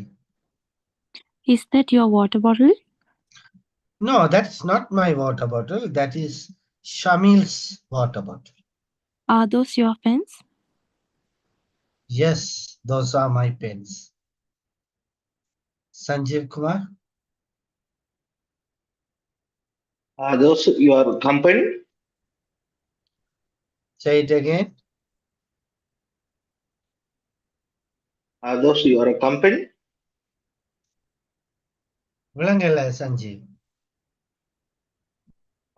Is that your water bottle? No, that's not my water bottle. That is Shamil's water bottle. Are those your pens? Yes, those are my pens. Sanjeev Kumar? Are those your company? Say it again. Are those your company? விளங்கல Sanjeev.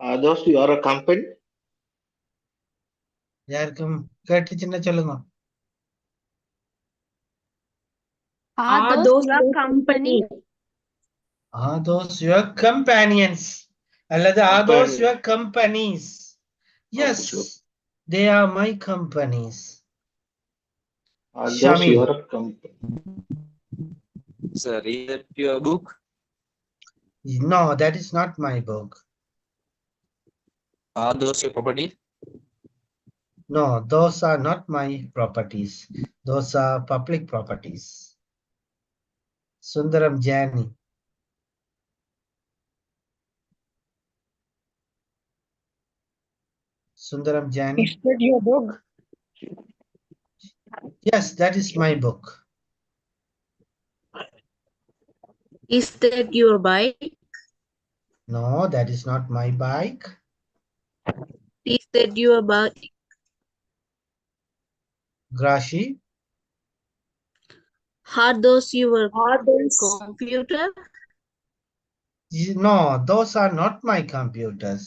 Are those your company? யாருக்கும் கேட்டுச்சுன்னா சொல்லுங்க. Are those your company? Are those your companions? அல்லது are those your companies? Yes, they are my companies. Are those Shamil. your company? Sir, is that your book? No, that is not my book. Are those your property? No, those are not my properties. Those are public properties. Sundaram Jani. Sundaram Jani. Is that your dog? Yes, that is my book. Is that your bike? No, that is not my bike. Is that your bike? Grashi. Are those your computer? No, those are not my computers.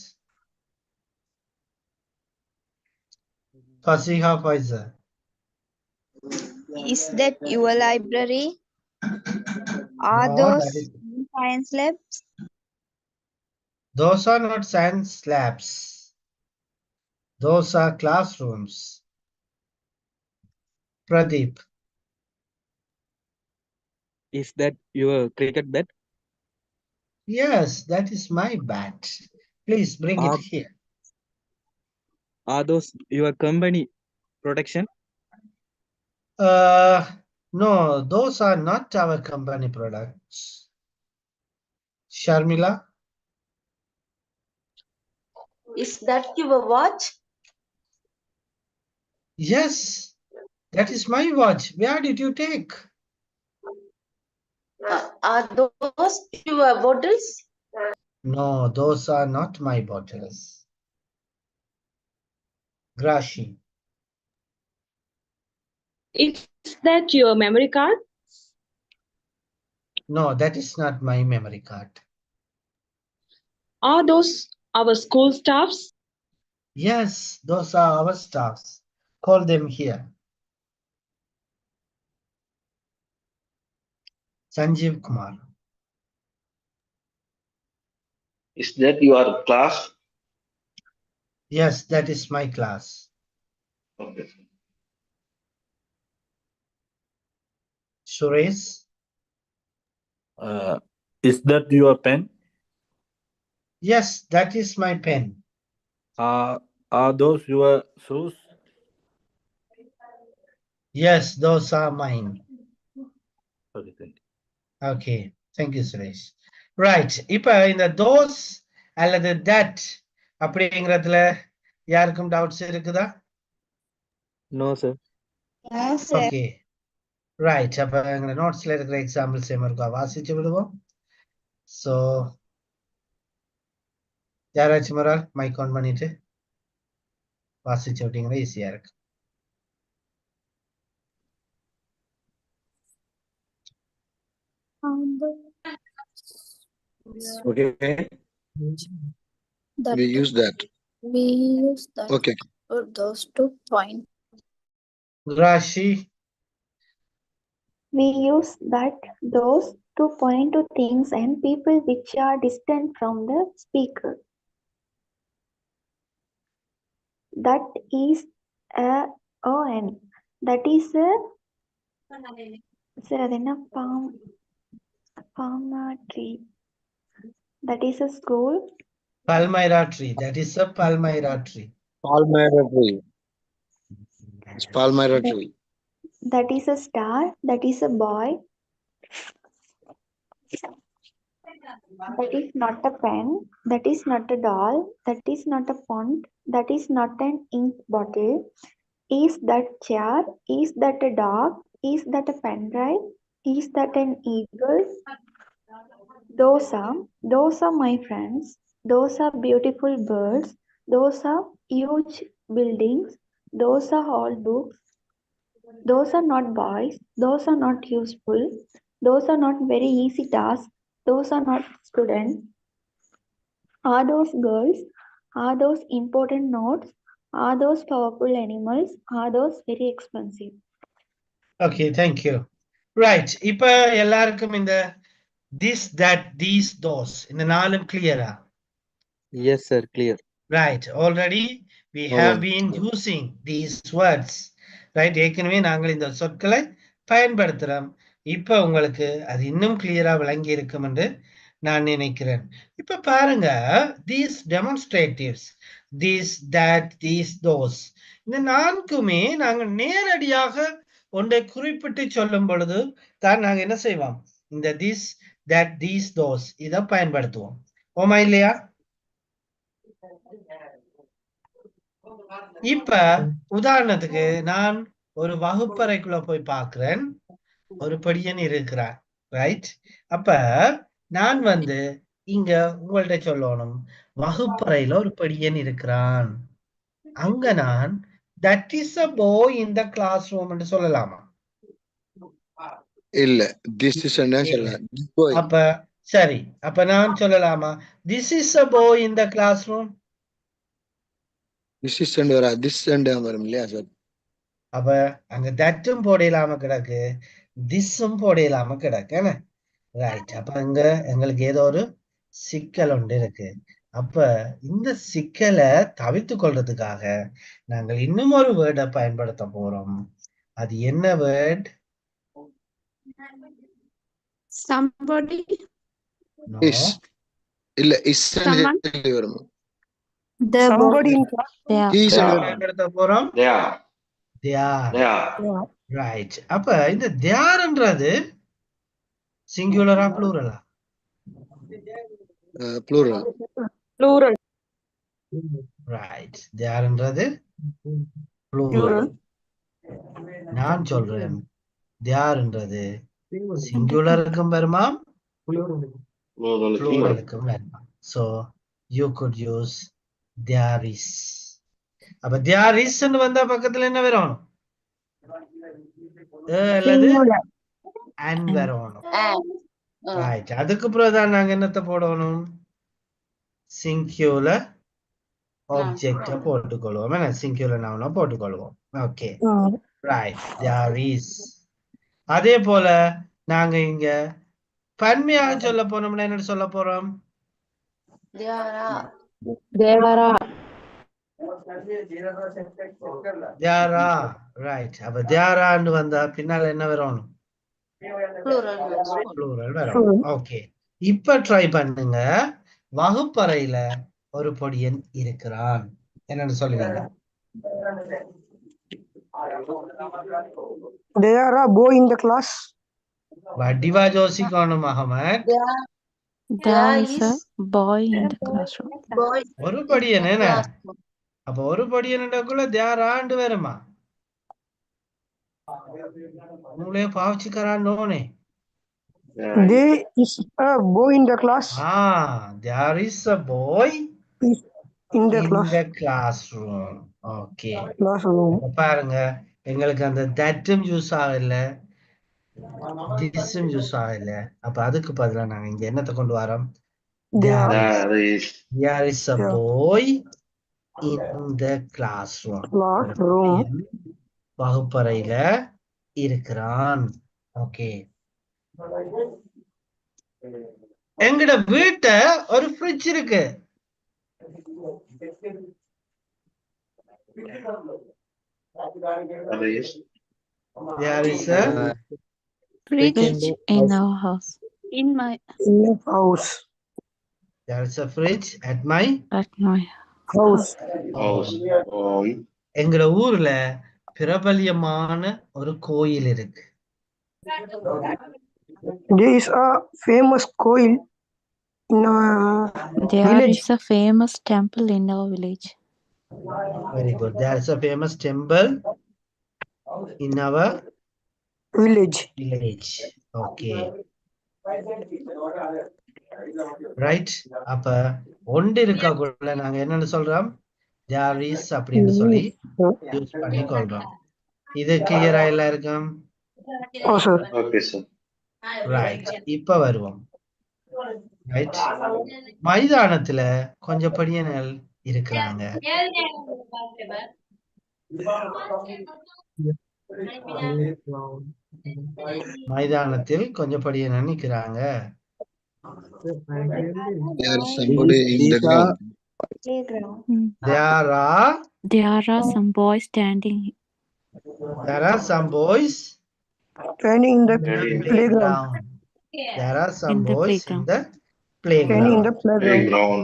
Fasiha Faiza. Is that your library? Are No, those that is, science labs? those are not science labs. Those are classrooms. Pradeep. Is that your cricket bat? Yes, that is my bat. Please bring it here. Are those your company protection? No, those are not our company products. Sharmila. Is that your watch? Yes, that is my watch. Where did you take? Are those your bottles? No, those are not my bottles. Grashi. Is that your memory card? No, that is not my memory card. Are those our school staffs? Yes, those are our staffs. Call them here. Sanjeev Kumar. Is that your class? Yes, that is my class. Okay. Suresh. Is that your pen? Yes, that is my pen. Are those your shoes? Yes, those are mine. Okay, thank you. Okay, thank you, Suresh. Right, இப்ப இந்த those அல்லது that அப்படிங்கிறதுல யாருக்கும் doubts இருக்குதா? No, sir. No, sir. Okay. Right, அப்ப எங்க நோட்ஸ்ல இருக்கிற examples இருக்கா வாசிச்சு விடுவோம். So யாராச்சும் ஒரு மைக் ஆன் பண்ணிட்டு வாசிச்சு விட்டீங்கன்னா ஈஸியா இருக்கு. Okay. That We use that. we use that Okay. for those 2 points. Rashi. We use that, those to point to things and people which are distant from the speaker. That is a on. That is a sir, adena palm tree. That is a school. Palmyra tree. That is a Palmyra tree. Palmyra tree. It's Palmyra tree. That is a star. That is a boy. That is not a pen. That is not a doll. That is not a font. That is not an ink bottle. Is that chair? Is that a dog? Is that a pen drive? Is that an eagle? Those are my friends. Those are beautiful birds. Those are huge buildings. Those are old books. Those are not boys. Those are not useful. Those are not very easy tasks. Those are not students. Are those girls? Are those important notes? Are those powerful animals? Are those very expensive? Okay, thank you. Right. இப்ப எல்லாருக்கும் இந்த this, that, these, those இந்த நாலும் clear-ஆ? Yes, sir. Clear. Right. Already we have been using these words. Right. ஏற்கனவே நாங்கள் இந்த சொற்களை பயன்படுத்துறோம். இப்ப உங்களுக்கு அது இன்னும் clear-ஆ விளங்கி இருக்கும் என்று நான் நினைக்கிறேன். இப்ப பாருங்க, these demonstratives, this, that, these, those இந்த நான்குமே நாங்கள் நேரடியாக ஒன்றை குறிப்பிட்டு சொல்லும் பொழுது தான் நாங்க என்ன செய்வோம்? இந்த this, that, these, those இதை பயன்படுத்துவோம். ஓமா இல்லையா? இப்ப உதாரணத்துக்கு நான் ஒரு வகுப்பறைக்குள்ள போய் பார்க்கிறேன், ஒரு படியன் இருக்கிறார். ரைட்? அப்ப நான் வந்து இங்க உங்கள்ட்ட சொல்லணும், வகுப்பறையில ஒரு படியன் இருக்கிறான். அங்க நான் that is a boy in the classroom என்று சொல்லலாமா? இல்ல, this is boy. அப்ப சரி, அப்ப நான் சொல்லலாமா this is a boy in the classroom? this is this வரும் இல்லையா சார்? அப்ப அங்க தட்டும் போடலாம கிடக்கு, திஸ்ஸும் போடலாம கிடக்கு. ரைட். அப்ப அங்க எங்களுக்கு ஏதோ ஒரு சிக்கல் ஒன்று இருக்கு. அப்ப இந்த சிக்கலை தவிர்த்து கொள்றதுக்காக நாங்கள் இன்னும் ஒரு வேர்டை பயன்படுத்த போறோம். அது என்ன வேர்ட்? Somebody. No. இல்ல, is Someone. வரும். Somebody in class. பயன்படுத்த போறோம். They are. Right. அப்ப இந்த தேர்ன்றது சிங்குலரா ப்ளூரலா? Plural. ரைட். தேர்ன்றது ப்ளூரல். நான் சொல்றேன் தேர்ன்றது சிங்குலருக்கும் வருமா, ப்ளூரலுக்கும் வருமா. So you could use there is. அப்ப there is ன்னு வந்தா பக்கத்துல என்ன வரும்? அல்லது and வரணும். ரைட். அதுக்கு பிறகுதான் நாங்க என்னத்தை போடணும்? சிங்குலர் ஆப்ஜெக்ட போட்டுக்கொள்வோம். சிங்குலர் நவுனை போட்டுக்கொள்வோம். Okay, right. there is. அதே போல நாங்க இங்க பன்மையாக சொல்ல போனோம்னா என்ன சொல்ல போறோம்? There are. there are. Right. அப்ப there are ன்னு வந்தா பின்னால என்ன வரணும்? ப்ளூரல் வரும். ஓகே, இப்ப ட்ரை பண்ணுங்க. வகுப்பறையில ஒரு பொடியன் இருக்கிறான். என்னன்னு சொல்லுவீங்க? There are boy in the class. வடிவா யோசிக்கணும் Ahmed. There is a boy in the classroom. ஒரு படியன் என்ன? அப்ப ஒரு படியன்க்குள்ள தேர் ஆண்டு வருமா? உங்களே பாவிச்சுக்கறானோனே. There is a boy in the class. There is a boy in the classroom. Okay, classroom. பாருங்க, எங்களுக்கு அந்த தட்டும் யூஸ் ஆகல, திஸ்ஸும் யூஸ் ஆகல. அப்ப அதுக்கு பதிலா நாங்க இங்க என்னத்தை கொண்டு வரோம்? There is a boy in the classroom. வகுப்பறையில இருக்கிறான். ஓகே, எங்கட வீட்டை ஒரு ஃப்ரிட்ஜ் இருக்கு. There is a fridge in our house. In my house. There is a fridge at my house. எங்கட ஊர்ல பிரபல்யமான ஒரு கோயில் இருக்கு. There is a famous coil in our There village. is a famous temple in our village. Very good. There is a famous temple in our village. Okay. Right? அப்ப ஒன்று இருக்கக்குள்ள நாங்க என்னன்னு சொல்றோம்? There is அப்படின்னு சொல்லி யூஸ் பண்ணி கொள்றோம். இது கிளியரா எல்லாருக்கும்? Okay, sir. ரைட். இப்ப வருவோம். ரைட்? மைதானத்துல கொஞ்சம் படியனல் இருக்கிறாங்க. மைதானத்தில் கொஞ்சம் படியனல் நிக்கிறாங்க. There is somebody in the ground. There are some boys standing. There are some boys Standing in the playground. playground. There are some In the boys in playground. the Standing in playground. the playground.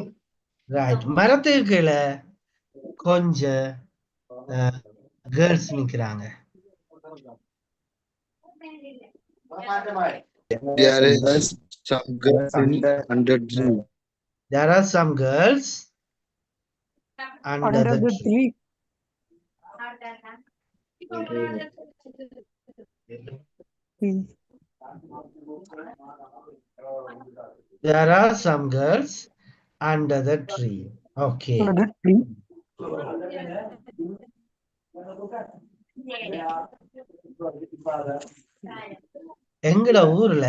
Right. மரத்துக்கு கீழே கொஞ்சம் girls நிக்கிறாங்க. There is some girls under tree. There are some girls under the tree. There are some girls under the tree. Okay. Under the tree. எங்கட ஊர்ல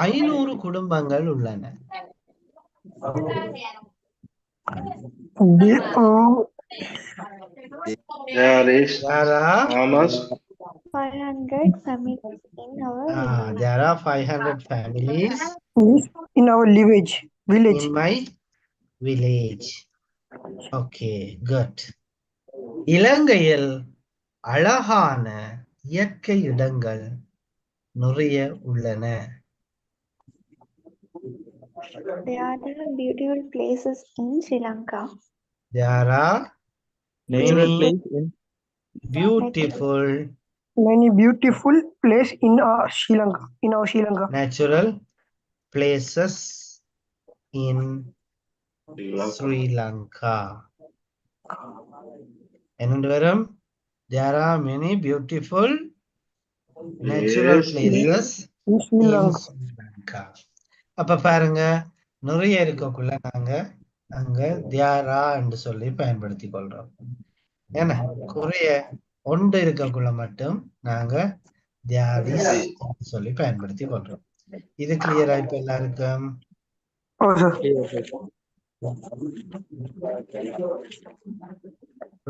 500 குடும்பங்கள் உள்ளன. There is almost 500 families in our there are 500 families in our village. In my village. Okay, good. இலங்கையில் அழகான இயற்கை இடங்கள் நிறைய உள்ளன. There are beautiful places in Sri Lanka. There are Natural many place in beautiful places in Sri Lanka. Natural places in Sri Lanka. என்னண்டு வரும்? There are many beautiful natural places in Sri Lanka. அப்ப பாருங்க, நிறைய இருக்கக்குள்ள நாங்க அங்க தியாரா என்று சொல்லி பயன்படுத்தி கொள்றோம். ஏன்னா குறைய ஒன்று இருக்கக்குள்ள மட்டும் நாங்க தியாரிஸ் சொல்லி பயன்படுத்தி கொள்றோம். இது கிளியரா இப்ப எல்லாருக்கும்?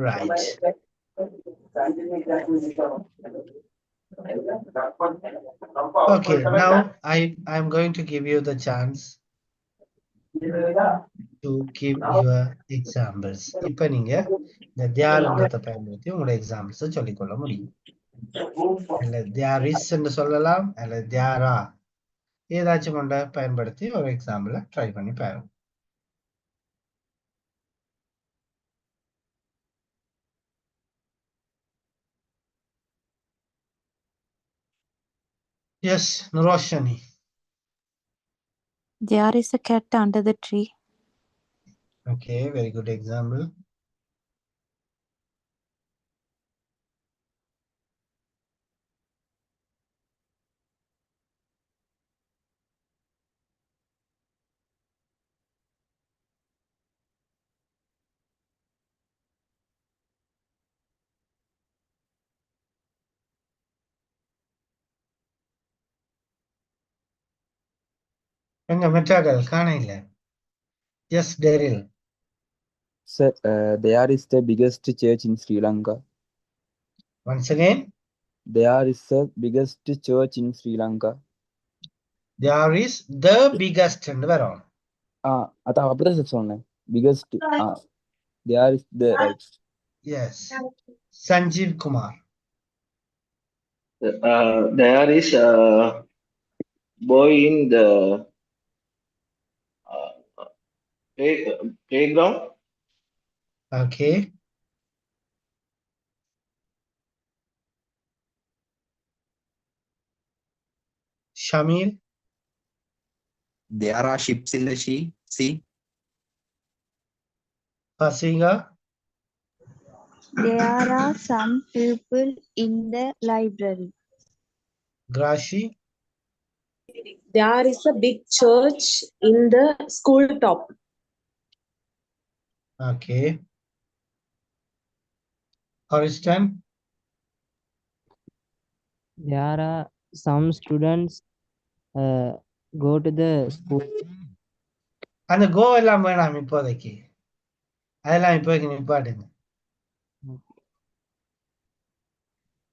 Right. Okay, now I'm going to give you the chance to give your examples. இப்ப நீங்க இந்த தியார்ன்றத பயன்படுத்தி உங்களோட எக்ஸாம்பிள்ஸ் சொல்லிக்கொள்ள முடியும். இல்ல there is என்று சொல்லலாம், இல்ல there are ஏதாச்சும் கொண்ட பயன்படுத்தி ஒரு எக்ஸாம்பிள ட்ரை பண்ணி பாருங்க. Yes, Roshani. There is a cat under the tree. Okay, very good example. எங்க மெட்டாகல் காண இல்ல. Yes, Daryl. Sir, there is the biggest church in Sri Lanka. Once again. There is the biggest church in Sri Lanka. There is the biggest and where அதான் அப்படிதான் சொன்னேன். Biggest. There is the right. Yes. Sanjeev Kumar. there is a boy in the playground. Okay. Shamil. There are ships in the sea. Fasiga. There are some people in the library. Grashi. There is a big church in the school top. Okay. Horiston. There are some students go to the school. அந்த கோ எல்லாம் வேணாம் இப்போதைக்கு, அதெல்லாம் இப்போதைக்கு நிப்பாட்டுங்க.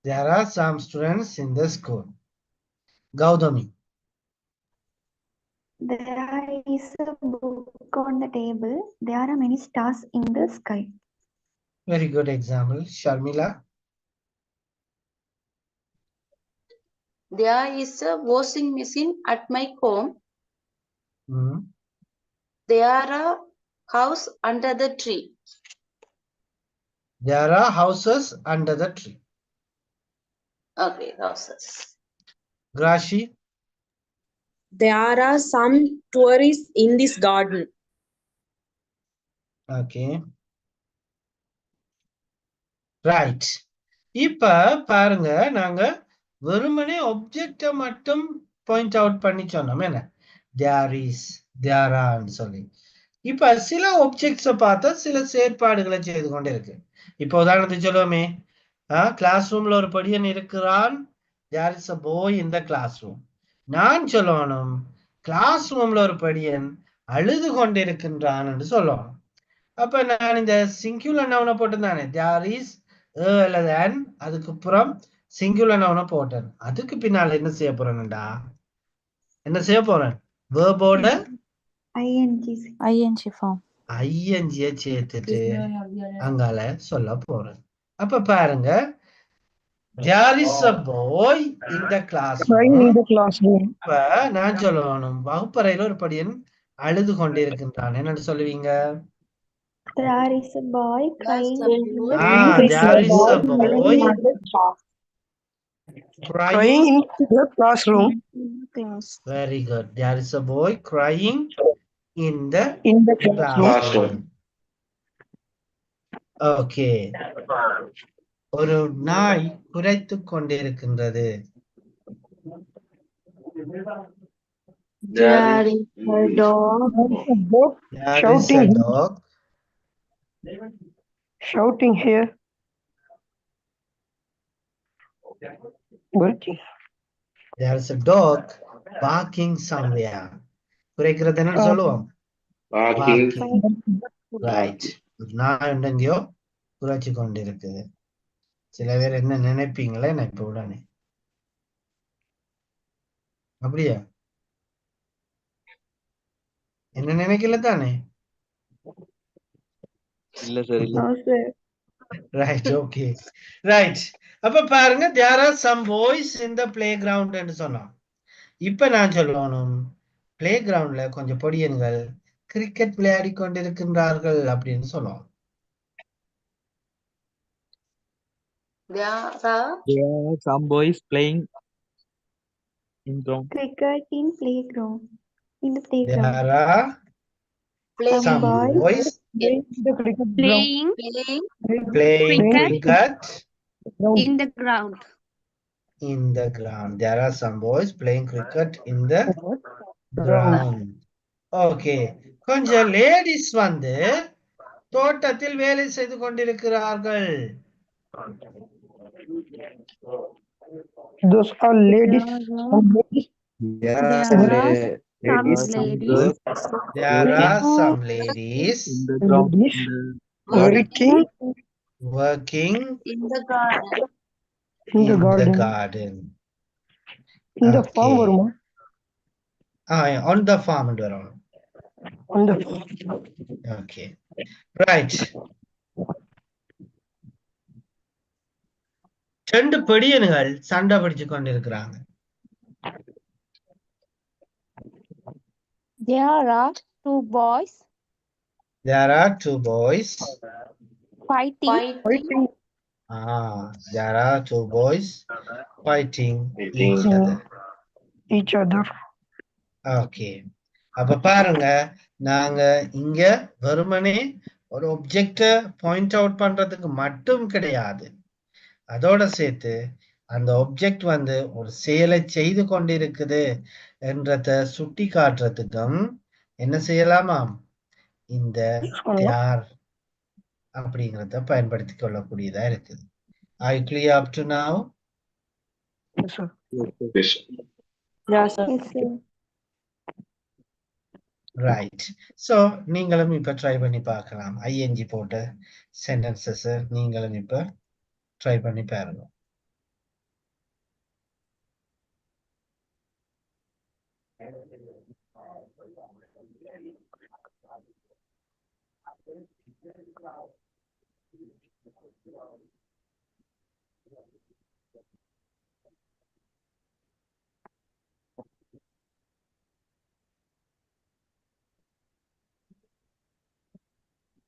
There are some students in the school. Gautami. There is a book on the table. There are many stars in the sky. Very good example. Sharmila. There is a washing machine at my home. There are a house under the tree. There are houses under the tree. Okay, houses. Grashi. There are some tourists in this garden. Okay. Right. இப்ப பாருங்க, நாங்க வெறுமனே ஆப்ஜெக்ட மட்டும் point out பண்ணி சொன்னோம். என்ன there is, there are சொல்லி. இப்ப சில ஆப்ஜெக்ட்ஸ பார்த்தா சில செயற்பாடுகளை செய்து கொண்டே இருக்கு. இப்ப உதாரணத்துக்கு சொல்லுவோமே, கிளாஸ் ரூம்ல ஒரு படியன் இருக்கிறான். there is a boy in the classroom. நான் சொல்லணும் கிளாஸ் ரூம்ல ஒரு படியன் அழுது கொண்டிருக்கின்றான் என்று சொல்லணும். அப்ப நான் இந்த சிங்குலர் நவுனை போட்டிருந்தானே, there is அல்லது an, அதுக்கு அப்புறம் சிங்குலர் நவுனை போட்டேன். அதுக்கு பின்னால என்ன செய்ய போறேன்டா, என்ன செய்ய போறேன், வேர்போட ing form ஐஎன்ஜியை சேர்த்துட்டு அங்கால சொல்ல போறேன். அப்ப பாருங்க, there is a boy in the classroom. இப்ப நான் சொல்லணும் வகுப்பறையில ஒரு படியன் அழுது கொண்டிருக்கின்றான். என்னன்னு சொல்லுவீங்க? There is a boy crying. There is a boy crying in the classroom. Very good. There is a boy crying in the classroom. Okay. ஒரு நாய் குரைத்துக் கொண்டிருக்கின்றது. There is a dog. There is a dog shouting here. Barking. There is a dog barking somewhere. குரைக்கிறது என்ன சொல்லுவோம்? Barking. Right. நாய் எங்கேயோ குரைச்சு கொண்டிருக்குது. சில பேர் என்ன நினைப்பீங்களே நான் இப்ப உடனே, அப்படியா? என்ன நினைக்கல தானே? இல்ல சார், இல்ல. Right, okay. Right. அப்ப பாருங்க, there are some boys in the playground என்று சொன்னோம். இப்ப நான் சொல்லணும் பிளே கிரவுண்ட்ல கொஞ்சம் பொடியன்கள் கிரிக்கெட் விளையாடி கொண்டிருக்கின்றார்கள் அப்படின்னு சொல்லுவோம். There are some boys playing in ground. Cricket in playground. In the playground. There are some boys Playing cricket in the ground. In the ground. There are some boys playing cricket in the ground. Okay. கொஞ்சம் ladies வந்து தோட்டத்தில் வேலை செய்து கொண்டிருக்கிறார்கள். Those are ladies. There are some ladies in the ground. working in the garden. In the garden. In the farm வருமா? On the farm and around. On the farm. Okay. Right. ரெண்டு பெடியன்கள் சண்டை பிடிச்சு கொண்டிருக்கிறாங்க. There are two boys. There are two boys Fighting. There are two boys fighting each other. Okay. அப்ப பாருங்க, நாங்க இங்க வெறுமனே ஒரு ஆப்ஜெக்ட பாயிண்ட் அவுட் பண்றதுக்கு மட்டும் கிடையாது, அதோட சேர்த்து அந்த object வந்து ஒரு செயலை செய்து கொண்டிருக்குது என்றத சுட்டி காட்டுறதுக்கும் என்ன செய்யலாமாம்? இந்த there அப்படிங்கிறத பயன்படுத்தி கொள்ளக்கூடியதா இருக்குது. Are you clear up to now? Yes, sir. Yes. Yes, sir. Right. So நீங்களும் இப்ப ட்ரை பண்ணி பார்க்கலாம். ing போட்ட sentences நீங்களும் இப்ப ட்ரை பண்ணி பாருங்க.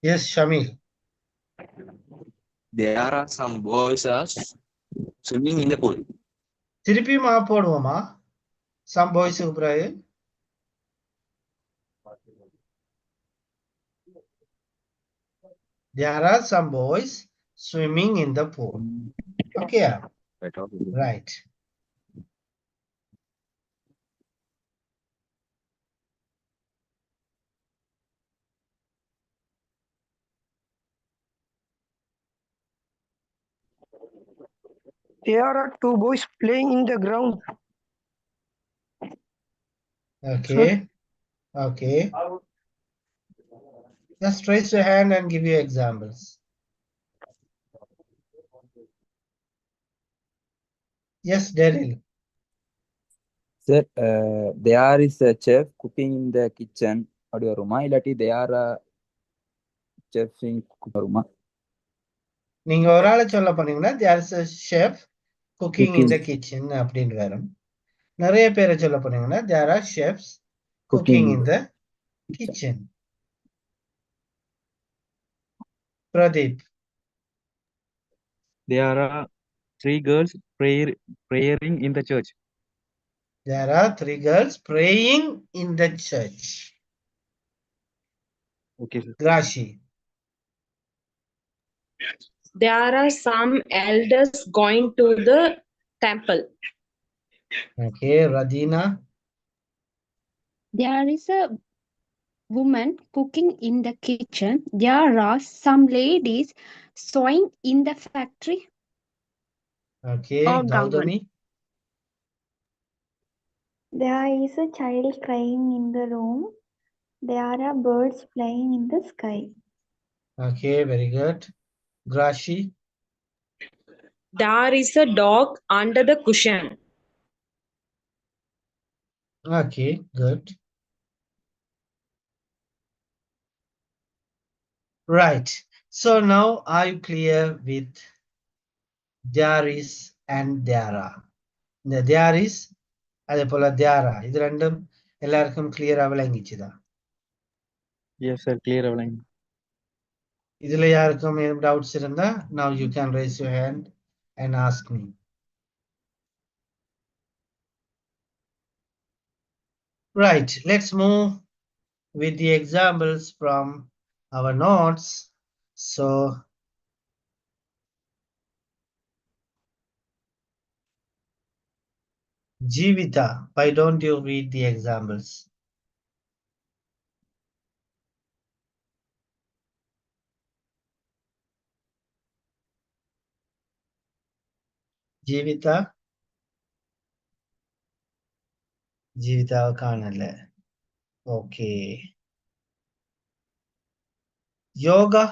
Yes, Shamil. There are some boys are swimming in the pool. திருப்பியும் போடுவோமா? Some boys பிறகு there are some boys swimming in the pool. Okay. Right. There are two boys playing in the ground. Okay. Okay. Just raise your hand and give you examples. Yes, Daryl. Sir, there is a chef cooking in the kitchen. அப்படி வருமா இல்லாட்டி they are a chef in வருமா? நீங்க ஒரு ஆளை சொல்ல போனீங்கன்னா there is a chef cooking in the kitchen அப்படின்னு வரும். நிறைய பேரை சொல்ல போனீங்கன்னா there are chefs cooking in the kitchen. Pradeep. There are three girls praying in the church. There are three girls praying in the church. Okay, sir. Grashi. There are some elders going to the temple. Okay, Radina. There is a woman cooking in the kitchen. There are some ladies sewing in the factory. Okay, Or garment. Gaudami. There is a child crying in the room. There are birds flying in the sky. Okay, very good. Grashi. There is a dog under the cushion. Okay, good. Right. So now are you clear with there is and there are? The there is அதே போல there are இது ரெண்டும் எல்லாருக்கும் கிளியரா விளங்கிச்சுதா? Yes, sir. Clear avalang. இதுல யாருக்கும் ஏதும் doubts இருந்தா now you can raise your hand and ask me. Right, let's move with the examples from our notes. So Jivita, why don't you read the examples? Jivita? Jivita കാണല്ലേ? Okay. Yoga?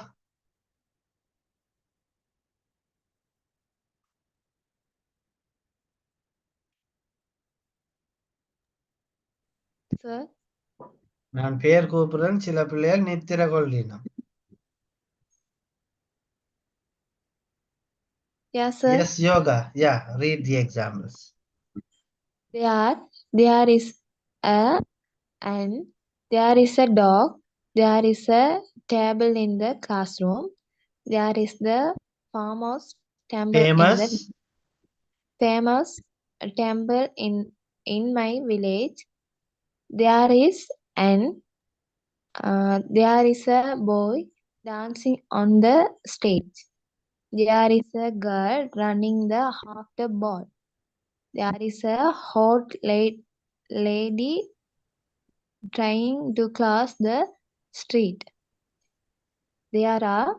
Sir, நான் பேர் கூப்பிடுறேன் சில பிள்ளைகள் நித்திர கொள்ளினம். yeah, sir. Yes, yoga. Yeah, read the examples. There is a and there is a dog. There is a table in the classroom. There is the famous temple Famous? in my village. There is there is a boy dancing on the stage. There is a girl running after ball. There is a hot lady trying to cross the street. There are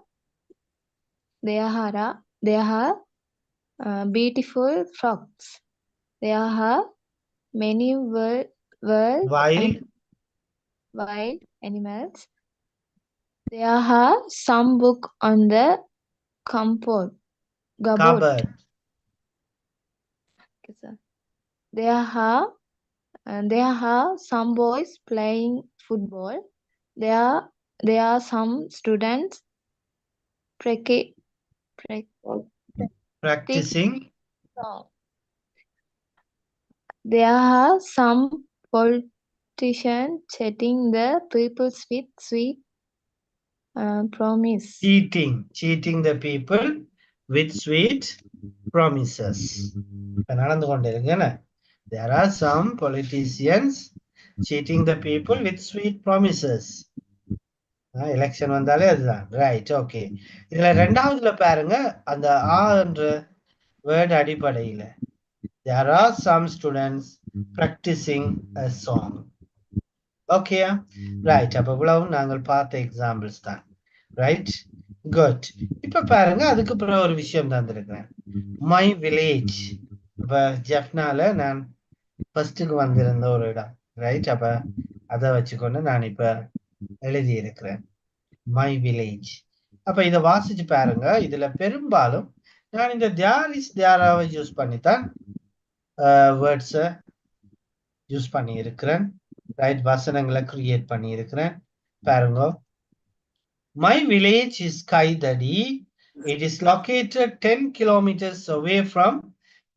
beautiful frogs. There are many Wild wild animals. There are some book on the cupboard. cupboard. Okay, sir. There are some boys playing football. There are some students practicing Practicing. song. There are some politicians chatting the people with sweet promise. Cheating the people with sweet promises. இப்ப நடந்து கொண்டிருக்கு என்ன? There are some politicians cheating the people with sweet promises. Election வந்தாலே அதுதான். Right, okay. இதுல ரெண்டாவதுல பாருங்க, அந்த என்ற வேர்ட் அடிப்படையில there are some students practicing a song. Okay, right. அப்ப இவ்வளவும் நாங்கள் பார்த்த எக்ஸாம்பிள்ஸ் தான். Right, good. இப்ப பாருங்க, அதுக்கு அப்புறம் ஒரு விஷயம் தந்திருக்கிறேன். My village. இப்ப ஜெஃப்னால நான் ஃபர்ஸ்டுக்கு வந்திருந்த ஒரு இடம். ரைட், அப்ப அதை வச்சுக்கொண்டு நான் இப்ப எழுதி இருக்கிறேன் மை வில்லேஜ். அப்ப இதை வாசிச்சு பாருங்க. இதுல பெரும்பாலும் நான் இந்த தியார் இஸ் தியாராவை யூஸ் பண்ணித்தான் வேர்ட்ஸை யூஸ் பண்ணி இருக்கிறேன். ரைட், வசனங்களை கிரியேட் பண்ணி இருக்கிறேன். பாருங்க. My village is Kaidadi. It is located 10 kilometers away from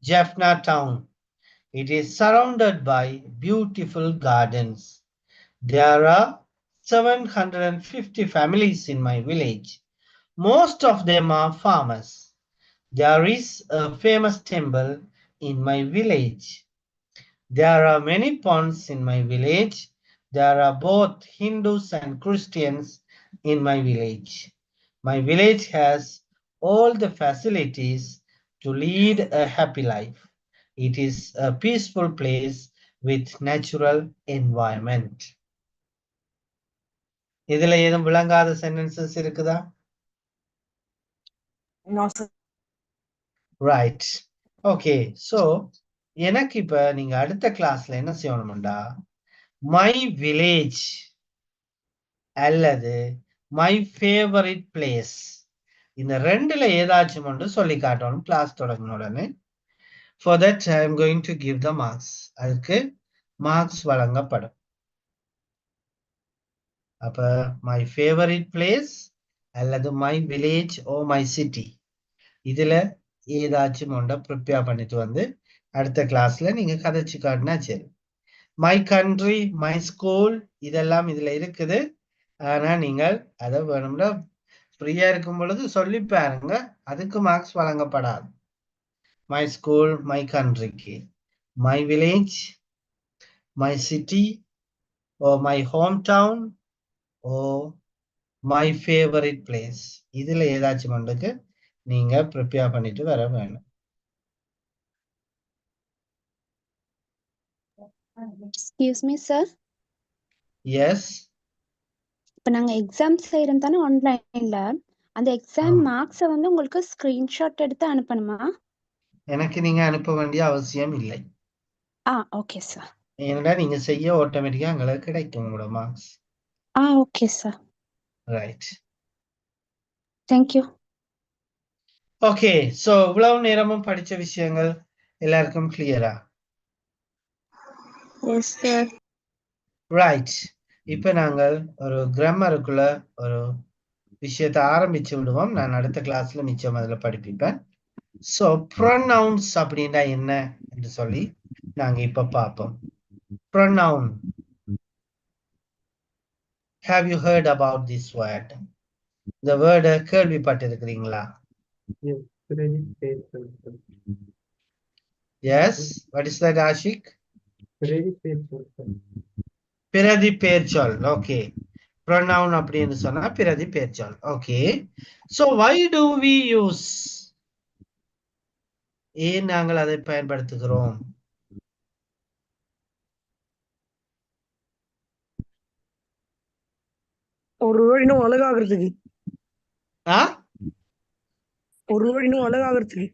Jaffna town. It is surrounded by beautiful gardens. There are 750 families in my village. Most of them are farmers. There is a famous temple in my village. There are many ponds in my village. There are both Hindus and Christians in my village. My village has all the facilities to lead a happy life. It is a peaceful place with natural environment. இதுல ஏதும் விளங்காத sentences இருக்குதா? No, sir. Right, okay. So எனக்கு இப்ப நீங்க அடுத்த கிளாஸ்ல என்ன செய்யணும்டா, மை வில்லேஜ் அல்லது மை ஃபேவரட் பிளேஸ், இந்த ரெண்டுல ஏதாச்சும் ஒன்று சொல்லி காட்டணும் கிளாஸ் தொடங்கின உடனே. For that I am going to give the marks. அதுக்கு மார்க்ஸ் வழங்கப்படும். அப்ப மை ஃபேவரட் பிளேஸ் அல்லது my village oh my city, இதுல ஏதாச்சும் ஒன்றை ப்ரிப்பேர் பண்ணிட்டு வந்து அடுத்த கிளாஸ்ல நீங்க கதைச்சு காட்டினா சரி. மை கண்ட்ரி, மை ஸ்கூல் இதெல்லாம் இதுல இருக்குது. ஆனா நீங்கள் அதை வேணும்னா ஃப்ரீயா இருக்கும் பொழுது சொல்லி பாருங்க, அதுக்கு மார்க்ஸ் வழங்கப்படாது. மை ஸ்கூல், மை கண்ட்ரிக்கு, my village, my city or my home town or my favourite place, இதுல ஏதாச்சும் ஒன்றுக்கு நீங்க ப்ரிப்பேர் பண்ணிட்டு வர வேணும். Excuse me sir, yes. இப்போ நாங்கள் எக்ஸாம் செய்கிறோம் தானே ஆன்லைனில், அந்த எக்ஸாம் மார்க்ஸை வந்து உங்களுக்கு ஸ்க்ரீன்ஷாட் எடுத்து அனுப்பணுமா? எனக்கு நீங்க அனுப்ப வேண்டிய அவசியம் இல்லை. Okay sir. ஏன்னா நீங்க செய்ய ஆட்டோமேட்டிக்கா உங்களுக்கு கிடைக்கும் உங்களோட marks. Okay sir. Right, thank you. Okay. So இவ்வளவு நேரமும் படிச்ச விஷயங்கள் எல்லாருக்கும் கிளியரா? Yes sir. ரைட், இப்ப நாங்கள் ஒரு கிராமருக்குள்ள ஒரு விஷயத்தை ஆரம்பிச்சு விடுவோம். நான் அடுத்த கிளாஸ்ல மிச்சம் அதுல படிப்பிப்பேன். சோ ப்ரொனவுன்ஸ் அப்படின்னா என்ன என்று சொல்லி நாங்க இப்ப பார்ப்போம். Pronoun, have you heard about this word? இந்த வேர்டை கேள்விப்பட்டிருக்கிறீங்களா? Yes, what is that, Ashik? பிரதிபெயர்ச்சொல். ஓகே, pronoun அப்படின்னு சொன்னா பிரதி பெயர்ச்சொல். Okay, so why do we use, ஏன் நாங்கள் அதை பயன்படுத்துகிறோம்? ஒரு வேர்டு இன்னும் அழகாகிறதுக்கு. ஒரு வேர்டு இன்னும் அழகாகிறதுக்கு.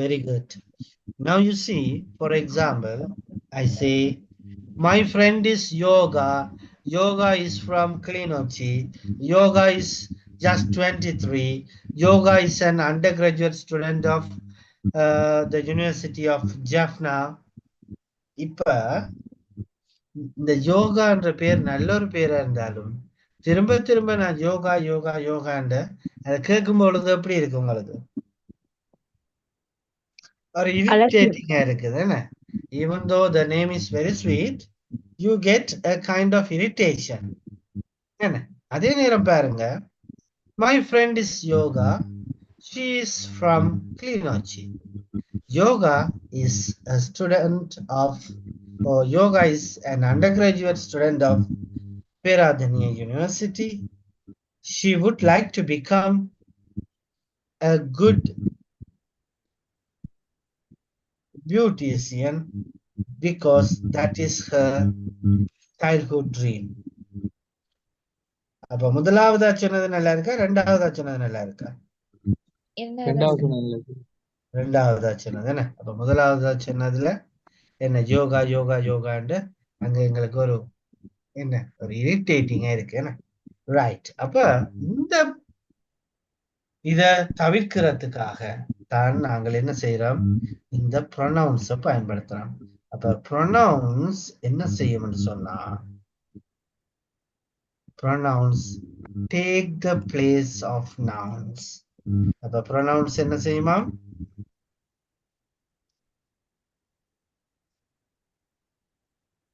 Very good. Now you see, for example, I say my friend is Yoga. Yoga is from Klinochi. Yoga is just 23. Yoga is an undergraduate student of the University of Jaffna. இப்ப இந்த யோகான்ற பேர் நல்ல ஒரு பேரா இருந்தாலும் திரும்ப திரும்ப நான் யோகா யோகா யோகான்ற அதை கேட்கும் பொழுது எப்படி இருக்கு உங்களுக்கு? ஒரு இரிட்டேட்டிங்கா இருக்குது என்ன? Even though the name is very sweet, you get a kind of irritation. என்ன? அதே நேரம் பாருங்க, my friend is Yoga. She is from Klinochi. Yoga is a student of, or Yoga is an undergraduate student of Peradeniya University. She would like to become a good beautician because that is her childhood dream. அப்ப முதலாவதா சொன்னது நல்லா இருக்கா, ரெண்டாவதா சொன்னது நல்லா இருக்கா? ரெண்டாவதா சொன்னது என்ன? அப்ப முதலாவதா சொன்னதுல என்ன யோகா யோகா யோகாண்டு அங்க எங்களுக்கு ஒரு என்ன ஒரு இரிட்டேட்டிங்கா இருக்கு என்ன? ரைட். அப்ப இந்த இத தவிர்க்கிறதுக்காக தான் நாங்கள் என்ன செய்யறோம், இந்த ப்ரொனவுன்ஸ பயன்படுத்துறோம். அப்ப ப்ரொனவுன்ஸ் என்ன செய்யும்னு சொன்னா, pronouns take the place of nouns. அப்ப ப்ரொனவுன்ஸ் என்ன செய்யுமா?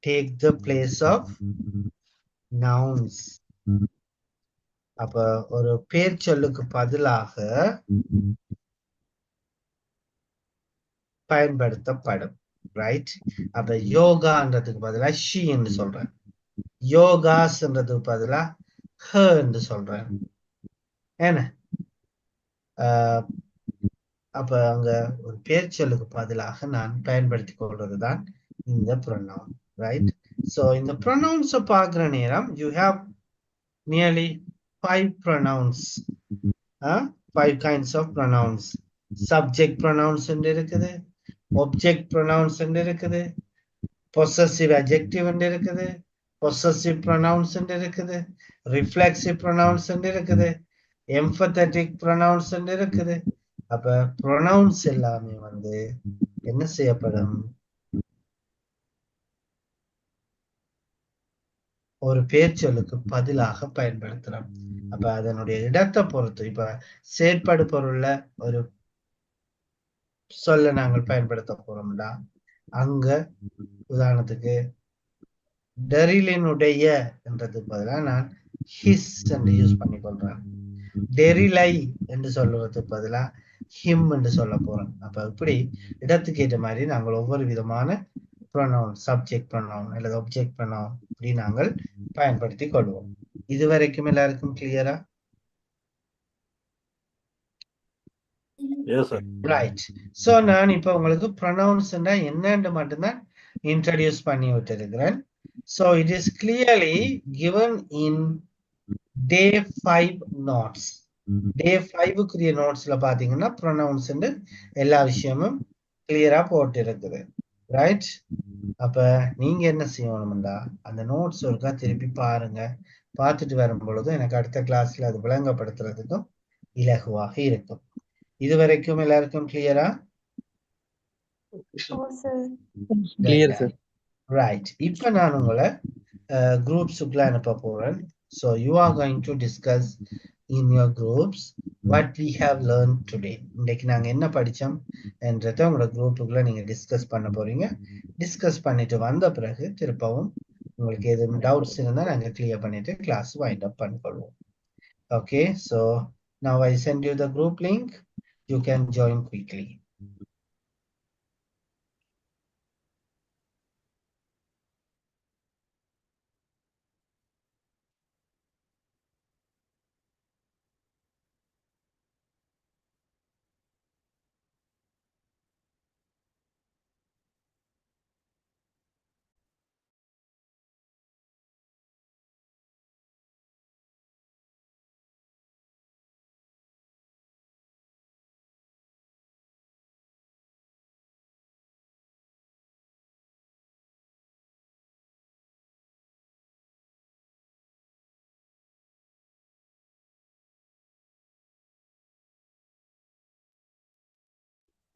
Take the place of nouns. அப்ப ஒரு பேர் சொல்லுக்கு பதிலாக பயன்படுத்தப்படும். ரைட். அப்ப யோகான்றதுக்கு பதிலா ஷி என்று சொல்றேன், யோகாஸ்ன்றதுக்கு பதிலா ஹ என்று சொல்றேன். என்ன அப்ப அங்க ஒரு பேர் சொல்லுக்கு பதிலாக நான் பயன்படுத்தி கொள்றதுதான் இந்த ப்ரொனவுன். ரைட். சோ இந்த ப்ரொனவுன்ஸ பார்க்கிற நேரம் you have nearly 5 pronouns. 5 kinds of pronouns. Subject pronouns இருக்குது, object pronouns இருக்குது, possessive adjective இருக்குது, possessive pronouns இருக்குது, reflexive pronouns இருக்குது, emphatic pronouns இருக்குது. அப்ப pronouns எல்லாமே வந்து என்ன செய்யப்படும், ஒரு பேர்ச்சொல்லுக்கு பதிலாக பயன்படுத்தலாம். அப்ப அதனுடைய இடத்தை பொறுத்து, இப்ப செயற்பாடு பொருள்ல ஒரு சொல்ல நாங்கள் பயன்படுத்த போறோம்டா, அங்க உதாரணத்துக்கு டெரிலினுடைய என்றதுக்கு பதிலாக நான் ஹிஸ் என்று யூஸ் பண்ணி கொள்றேன். டெரிலை என்று சொல்லுவதற்கு பதிலா ஹிம் என்று சொல்ல போறோம். அப்ப இப்படி இடத்துக்கு ஏற்ற மாதிரி நாங்கள் ஒவ்வொரு விதமான ப்ரொனவுன், சப்ஜெக்ட் ப்ரொனவுன் அல்லது ஆப்ஜெக்ட் ப்ரொனவுன் இப்படி நாங்கள் பயன்படுத்தி கொள்வோம். இதுவரைக்கும் எல்லாருக்கும் கிளியரா? ரைட். சோ நான் இப்ப உங்களுக்கு ப்ரொனவுன்ஸ் என்னன்னு மட்டும்தான் இன்ட்ரோடியூஸ் பண்ணி விட்டிருக்கிறேன். So it is clearly given in day 5 notes. Day 5 நோட்ஸ்ல பாத்தீங்கன்னா ப்ரொனவுன்ஸ் எல்லா விஷயமும் கிளியரா போட்டு இருக்குது. ரைட். அப்ப நீங்க என்ன செய்யணும்டா, அந்த நோட்ஸ் ஒருக்கா திருப்பி பாருங்க. பார்த்துட்டு வரும் பொழுது எனக்கு அடுத்த கிளாஸ்ல அது விளங்கப்படுத்துறதுக்கும் இலகுவாக இருக்கும். இதுவரைக்கும் எல்லாருக்கும் கிளியரா? Clear, sir. ரைட். இப்ப நான் உங்களை குரூப்ஸுக்குள்ள அனுப்ப போறேன். So you are going to discuss in your groups what we have learned today. இன்னைக்கு நாங்க என்ன படிச்சோம் என்றதை உங்களோட குரூப்புக்குள்ள நீங்க டிஸ்கஸ் பண்ண போறீங்க. டிஸ்கஸ் பண்ணிட்டு வந்த பிறகு திருப்பவும் உங்களுக்கு எதுவும் டவுட்ஸ் இருந்தா நாங்க கிளியர் பண்ணிட்டு கிளாஸ் வைண்ட் அப் பண்ணிக்கொள்வோம். Okay, so now I send you the group link. You can join quickly.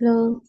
Hello.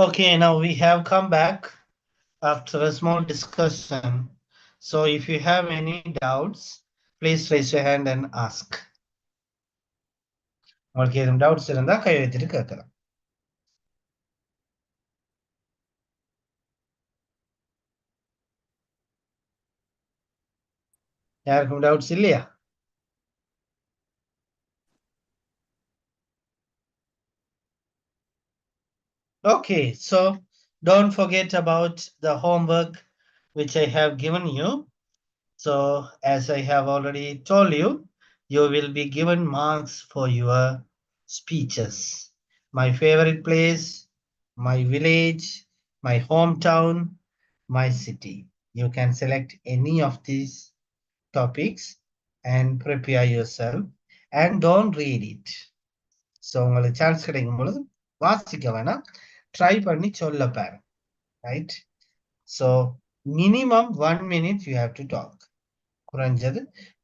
Okay, now we have come back after a small discussion. So if you have any doubts, please raise your hand and ask. உங்களுக்கு ஏதும் doubts இருந்தா கை வைத்துட்டு கேட்கலாம். யாருக்கும் doubts இல்லையா? Okay, so don't forget about the homework which I have given you. So as I have already told you, you will be given marks for your speeches. My favorite place, my village, my hometown, my city. You can select any of these topics and prepare yourself and don't read it. So உங்களுக்கு chance கிடைக்கும் பொழுது வாசிக்க வேணாம், try பண்ணி சொல்ல பாருங்க. Right? So minimum 1 minute you have to talk. குறைஞ்சது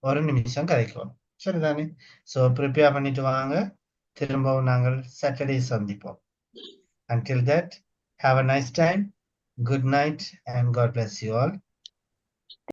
1 நிமிஷம் கதைக்கணும். சரிதானே? ஸோ ப்ரிப்பேர் பண்ணிட்டு வாங்க. திரும்பவும் நாங்கள் சாட்டர்டே சந்திப்போம். Until that, have a nice time. Good night and God bless you all.